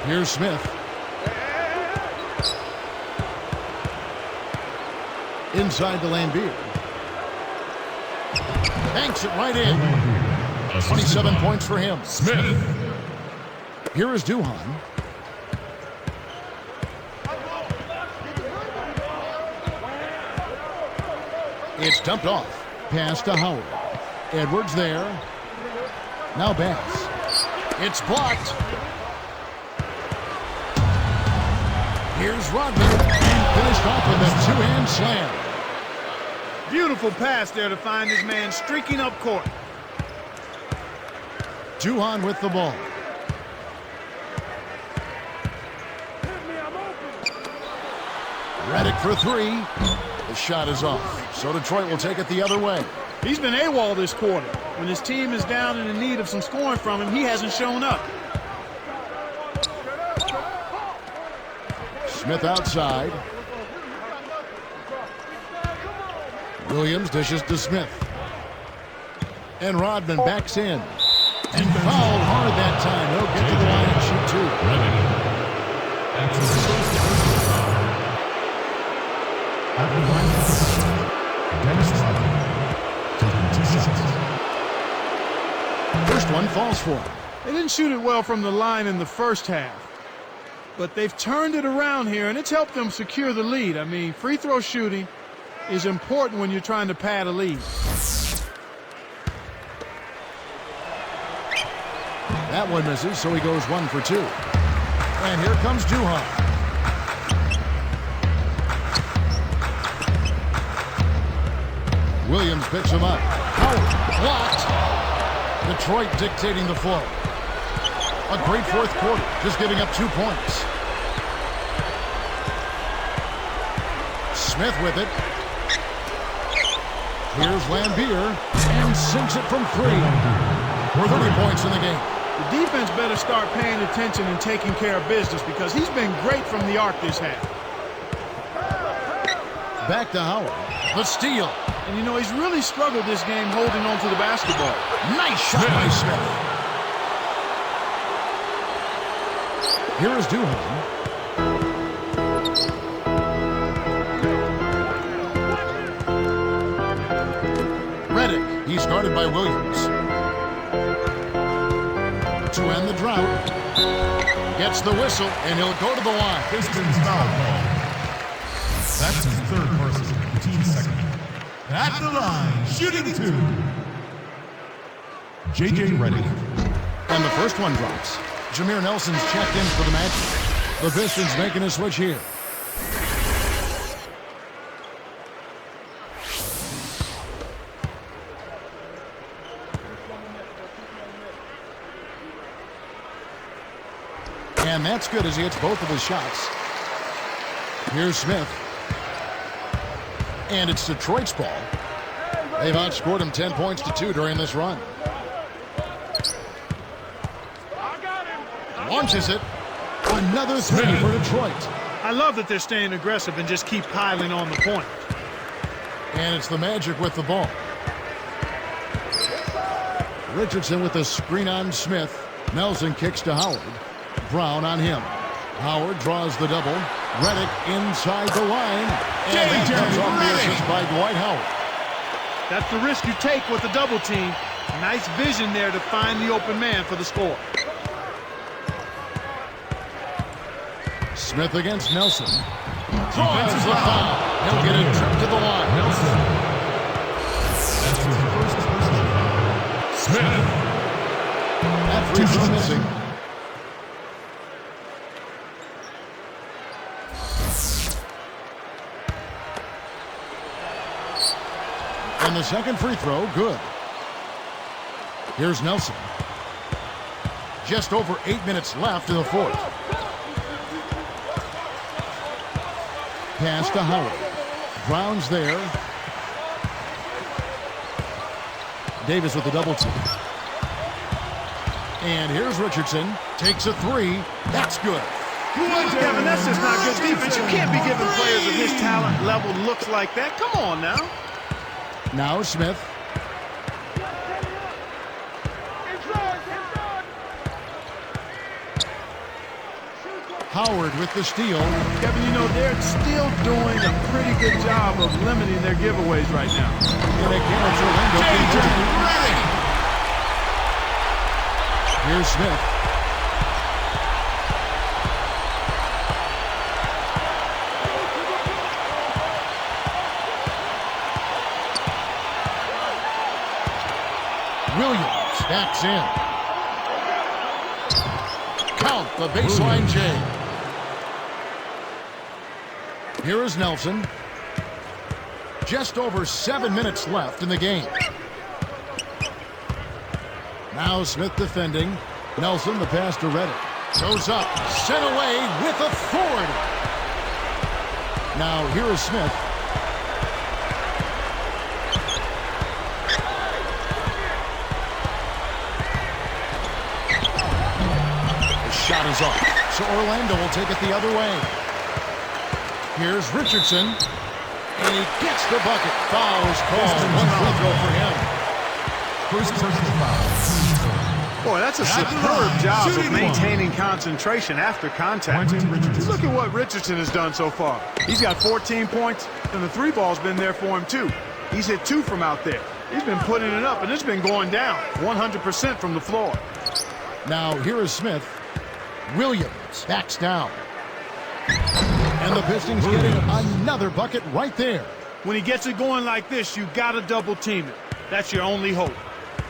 Here's Smith. Inside the Lambeer. Banks it right in. 27 points for him. Smith. Here is Duhan. It's dumped off. Pass to Howard. Edwards there. Now Bass. It's blocked. Here's Rodman. And finished off with a two-hand slam. Beautiful pass there to find his man streaking up court. Duhan with the ball. Redick for 3. The shot is off. So Detroit will take it the other way. He's been AWOL this quarter. When his team is down and in need of some scoring from him, he hasn't shown up. Smith outside. Williams dishes to Smith. And Rodman backs in. And fouled hard that time. He'll get to the line and shoot 2. After the line, Dennis Rodman taking 2 shots. First one falls for him. They didn't shoot it well from the line in the first half. But they've turned it around here, and it's helped them secure the lead. I mean, free throw shooting is important when you're trying to pad a lead. That one misses, so he goes 1 for 2. And here comes Duhan. Williams picks him up. Howard blocked. Detroit dictating the flow. A great fourth quarter, just giving up 2 points. Smith with it. Here's Lambeer, and sinks it from 3. 30 points in the game. The defense better start paying attention and taking care of business because he's been great from the arc this half. Back to Howard. The steal. And you know, he's really struggled this game holding on to the basketball. Nice shot by Smith. Here is Duhan. Redick. He's guarded by Williams. To end the drought. Gets the whistle, and he'll go to the line. Pistons foul call. That's his 3rd personal, team 2nd. At the line, shooting 2. J.J. Redick. And the first one drops. Jameer Nelson's checked in for the Magic. The Pistons making a switch here. And that's good as he hits both of his shots. Here's Smith. And it's Detroit's ball. They've outscored him 10 points to 2 during this run. Launches it. Another 3 for Detroit. I love that they're staying aggressive and just keep piling on the point. And it's the Magic with the ball. Richardson with the screen on Smith. Nelson kicks to Howard. Brown on him. Howard draws the double. Redick inside the line. And that comes off the assist by Dwight Howard. That's the risk you take with the double team. Nice vision there to find the open man for the score. Smith against Nelson. Draws the foul. He'll get a trip to the line. Nelson. That's his 1st personal foul. Smith. That free throw missing. And the second free throw, good. Here's Nelson. Just over 8 minutes left in the fourth. Pass to Howard. Brown's there. Davis with the double team. And here's Richardson. Takes a three. That's good. Kevin, that's just not good defense. You can't be giving players of his talent level looks like that. Come on now. Now Smith. Howard with the steal. Kevin, you know, they're still doing a pretty good job of limiting their giveaways right now. And again, it's Orlando. Here's Smith. Williams backs in. Count the baseline J. Here is Nelson. Just over 7 minutes left in the game. Now Smith defending. Nelson, the pass to Reddick. Goes up, sent away with authority. Now here is Smith. The shot is off, so Orlando will take it the other way. Here's Richardson, and he gets the bucket. Fouls called. One free throw for him. First personal foul. Boy, that's a superb job of maintaining concentration after contact. Look at what Richardson has done so far. He's got 14 points, and the three ball's been there for him, too. He's hit 2 from out there. He's been putting it up, and it's been going down 100% from the floor. Now, here is Smith. Williams backs down. And the Pistons getting another bucket right there. When he gets it going like this, you got to double team it. That's your only hope.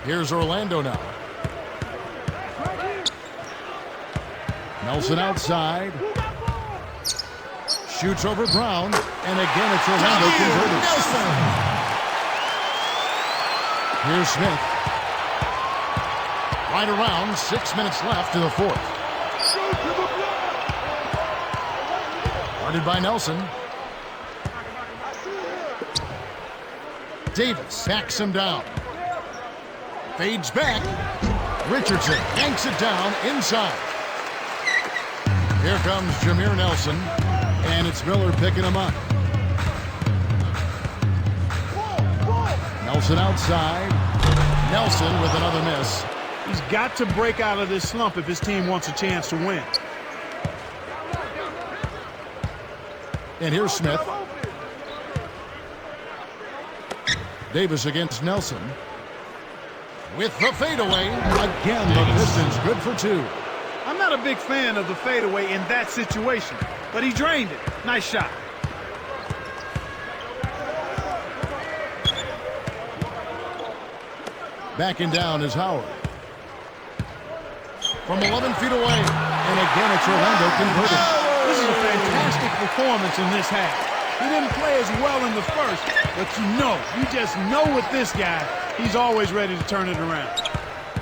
Here's Orlando now. Nelson outside. Shoots over Brown. And again, it's Orlando converted. Here's Smith. Right around 6 minutes left in the fourth. Guarded by Nelson. Davis backs him down. Fades back. Richardson yanks it down inside. Here comes Jameer Nelson, and it's Miller picking him up. Nelson outside. Nelson with another miss. He's got to break out of this slump if his team wants a chance to win. And here's Smith. Davis against Nelson. With the fadeaway. Again, the Pistons good for 2. I'm not a big fan of the fadeaway in that situation, but he drained it. Nice shot. Backing down is Howard. From 11 feet away. And again, it's Orlando converted. This is a fantastic performance in this half. He didn't play as well in the first, but you just know with this guy, he's always ready to turn it around.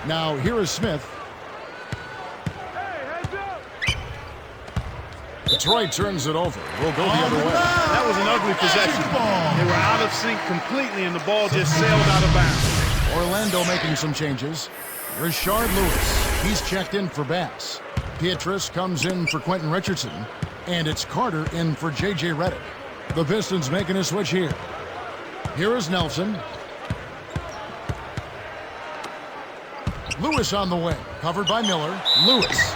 Now, here is Smith. Detroit turns it over. We'll go the other way. That was an ugly possession. They were out of sync completely, and the ball just sailed out of bounds. Orlando making some changes. Rashard Lewis. He's checked in for Bass. Pietrus comes in for Quentin Richardson. And it's Carter in for J.J. Redick. The Pistons making a switch here. Here is Nelson. Lewis on the way. Covered by Miller. Lewis.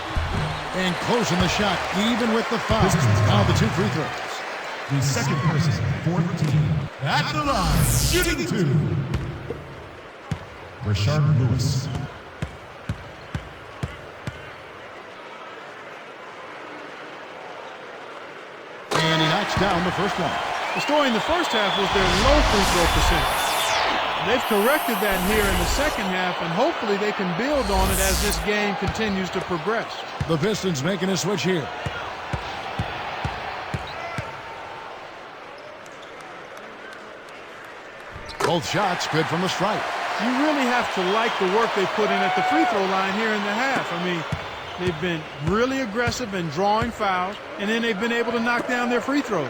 And closing the shot, even with the foul. Now the 2 free throws. The second person for the team. At the line, shooting 2. Rashard Lewis. And he knocks down the first one. The story in the first half was their low free throw percentage. They've corrected that here in the second half, and hopefully they can build on it as this game continues to progress. The Pistons making a switch here. Both shots good from the stripe. You really have to like the work they put in at the free throw line here in the half. I mean, they've been really aggressive in drawing fouls, and then they've been able to knock down their free throws.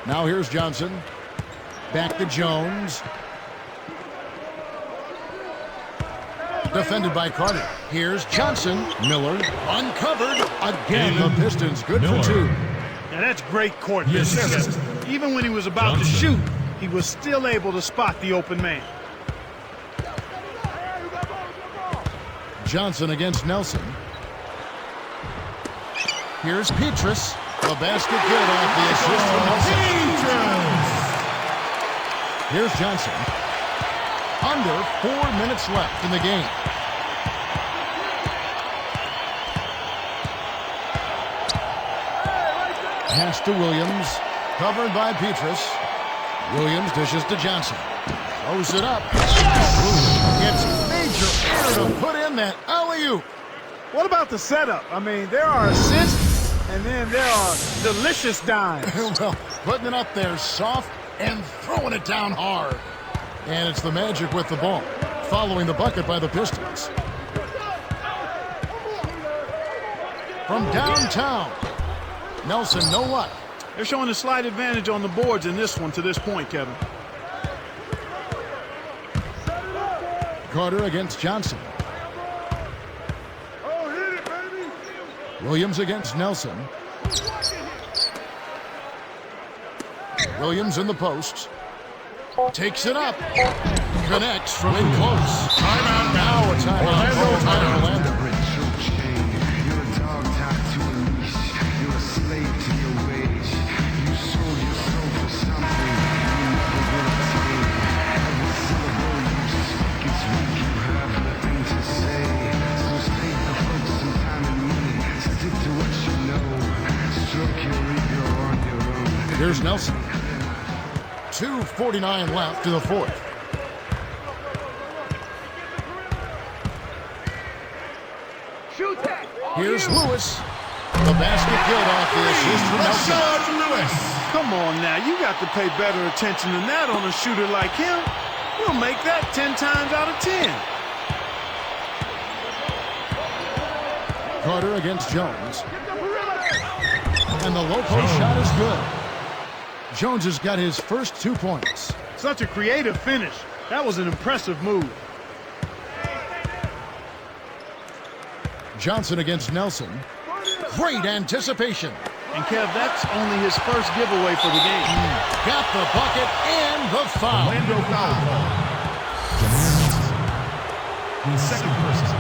Now here's Johnson. Back to Jones. Defended by Carter. Here's Johnson. Miller uncovered. Again, the Pistons good for two. Now that's great court vision. Even when he was about to shoot, he was still able to spot the open man. Johnson against Nelson. Here's Petrus. The basket good off the assist from Nelson. Here's Johnson. Under 4 minutes left in the game. Pass to Williams. Covered by Petrus. Williams dishes to Johnson. Throws it up. It's major error to put in that alley-oop. What about the setup? I mean, there are assists, and then there are delicious dimes. Well, putting it up there soft and throwing it down hard. And it's the Magic with the ball, following the bucket by the Pistons. From downtown, Nelson, no luck. They're showing a slight advantage on the boards in this one to this point, Kevin. Carter against Johnson. Williams against Nelson. Williams in the post. Takes it up. Connects from in close. Timeout now. A timeout called by Orlando. Here's Nelson. 2:49 left in the fourth. Here's Lewis. The basket good off the assist from Nelson. Lewis. Come on now, you got to pay better attention than that on a shooter like him. You'll make that 10 times out of 10. Carter against Jones. And the low post shot is good. Jones has got his first 2 points. Such a creative finish. That was an impressive move. Johnson against Nelson. Great anticipation. And Kev, that's only his first giveaway for the game. Got the bucket and the foul. Orlando foul call. The second person.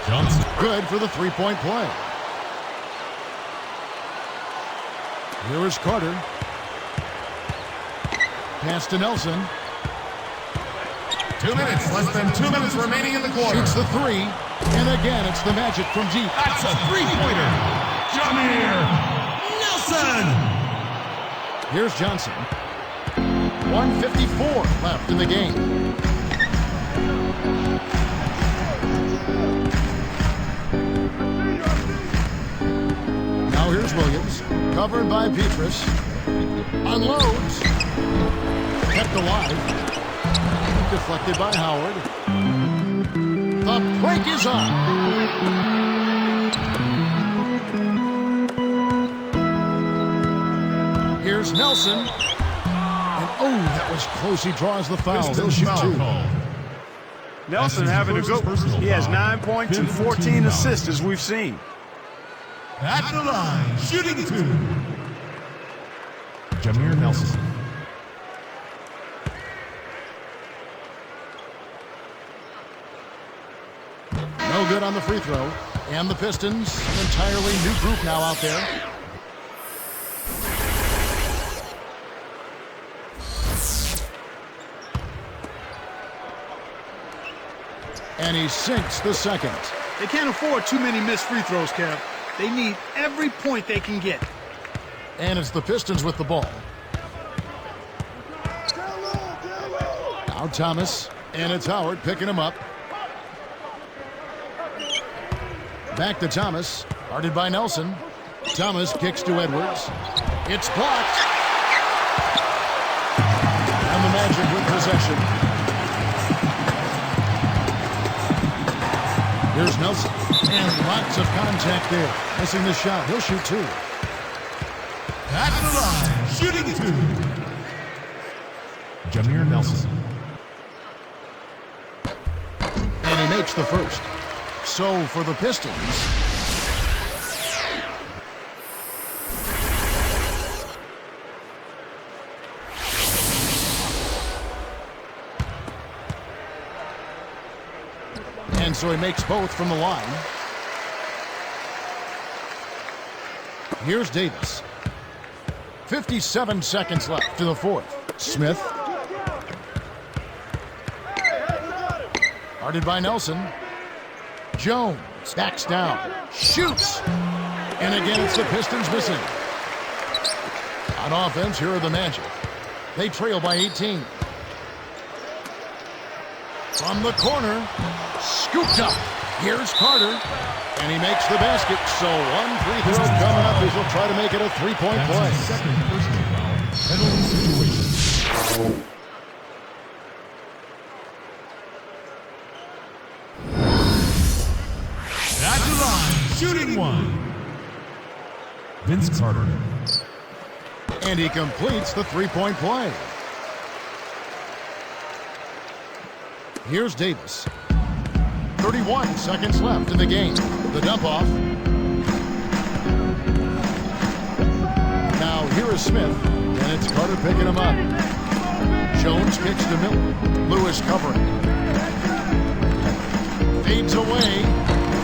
Johnson. Good for the three-point play. Here is Carter. Pass to Nelson. 2 minutes. Less than 2 minutes remaining in the quarter. Shoots the three. And again, it's the Magic from deep. That's a three-pointer. Jameer Nelson. Here's Johnson. 1:54 left in the game. Now here's Williams. Covered by Petrus. Unloads. Kept alive. Deflected by Howard. The break is on. Here's Nelson. And that was close. He draws the foul. They'll shoot two. Nelson having a good one. He has 9 points and 14 assists as we've seen. At the line, shooting two. Jameer Nelson. No good on the free throw. And the Pistons, an entirely new group now out there. And he sinks the second. They can't afford too many missed free throws, Kev. They need every point they can get. And it's the Pistons with the ball. Now Thomas, and it's Howard picking him up. Back to Thomas, guarded by Nelson. Thomas kicks to Edwards. It's blocked. And the Magic Magic with possession. Here's Nelson. And lots of contact there. Missing the shot. He'll shoot 2. At the line, shooting 2. Jameer Nelson. And he makes the first. So for the Pistons, and so he makes both from the line. Here's Davis. 57 seconds left to the fourth. Smith. Guarded by Nelson. Jones backs down. Shoots. And again, it's the Pistons missing. On offense, here are the Magic. They trail by 18. From the corner. Scooped up. Here's Carter. And he makes the basket. So one free throw coming up as he'll try to make it a three-point play. That's his second personal foul. Penalty situation. At the line, shooting 1. Vince Carter. And he completes the three-point play. Here's Davis. 31 seconds left in the game. The dump off. Now here is Smith, and it's Carter picking him up. Jones kicks to Miller. Lewis covering. Fades away,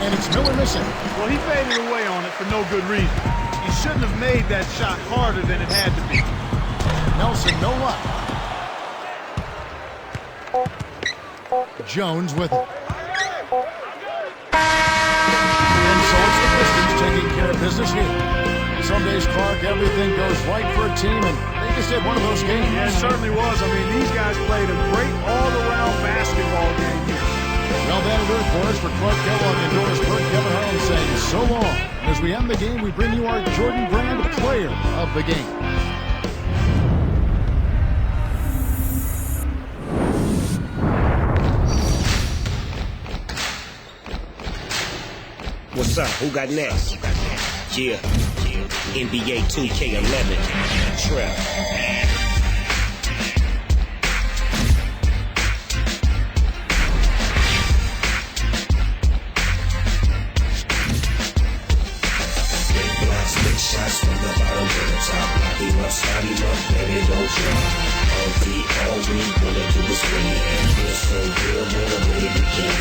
and it's Miller missing. Well, he faded away on it for no good reason. He shouldn't have made that shot harder than it had to be. Nelson, no luck. Jones with it. And so it's the Pistons taking care of business here. Some days, Clark, everything goes right for a team, and they just had one of those games. Yeah, it certainly was. I mean, these guys played a great all-around basketball game here. Well, that'll do it for us. For Clark Kellogg and Doris Burke, Kevin Harlan saying so long. And as we end the game, we bring you our Jordan Brand Player of the Game. What's up? Who got next? Yeah. NBA 2K11. Trap. Shots from the bottom to the top. Lock him up, start him up, baby, don't drop. All we wanna do is win. Feel so real, wanna win again.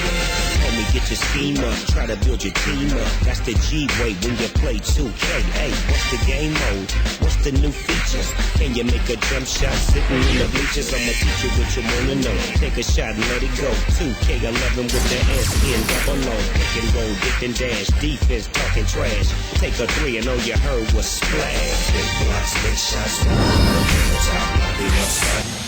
Homie, get your scheme up, try to build your team up. That's the G-way when you play 2K. Hey, what's the game mode? What's the new features? Can you make a jump shot sitting in the bleachers? I'ma teach you what you wanna know. Take a shot and let it go. 2K11 with the S-N double O. Pick and roll, dip and dash. Defense talking trash. Take a 3 and all you heard was splash. Big blocks, big shots, from the top, lock it up,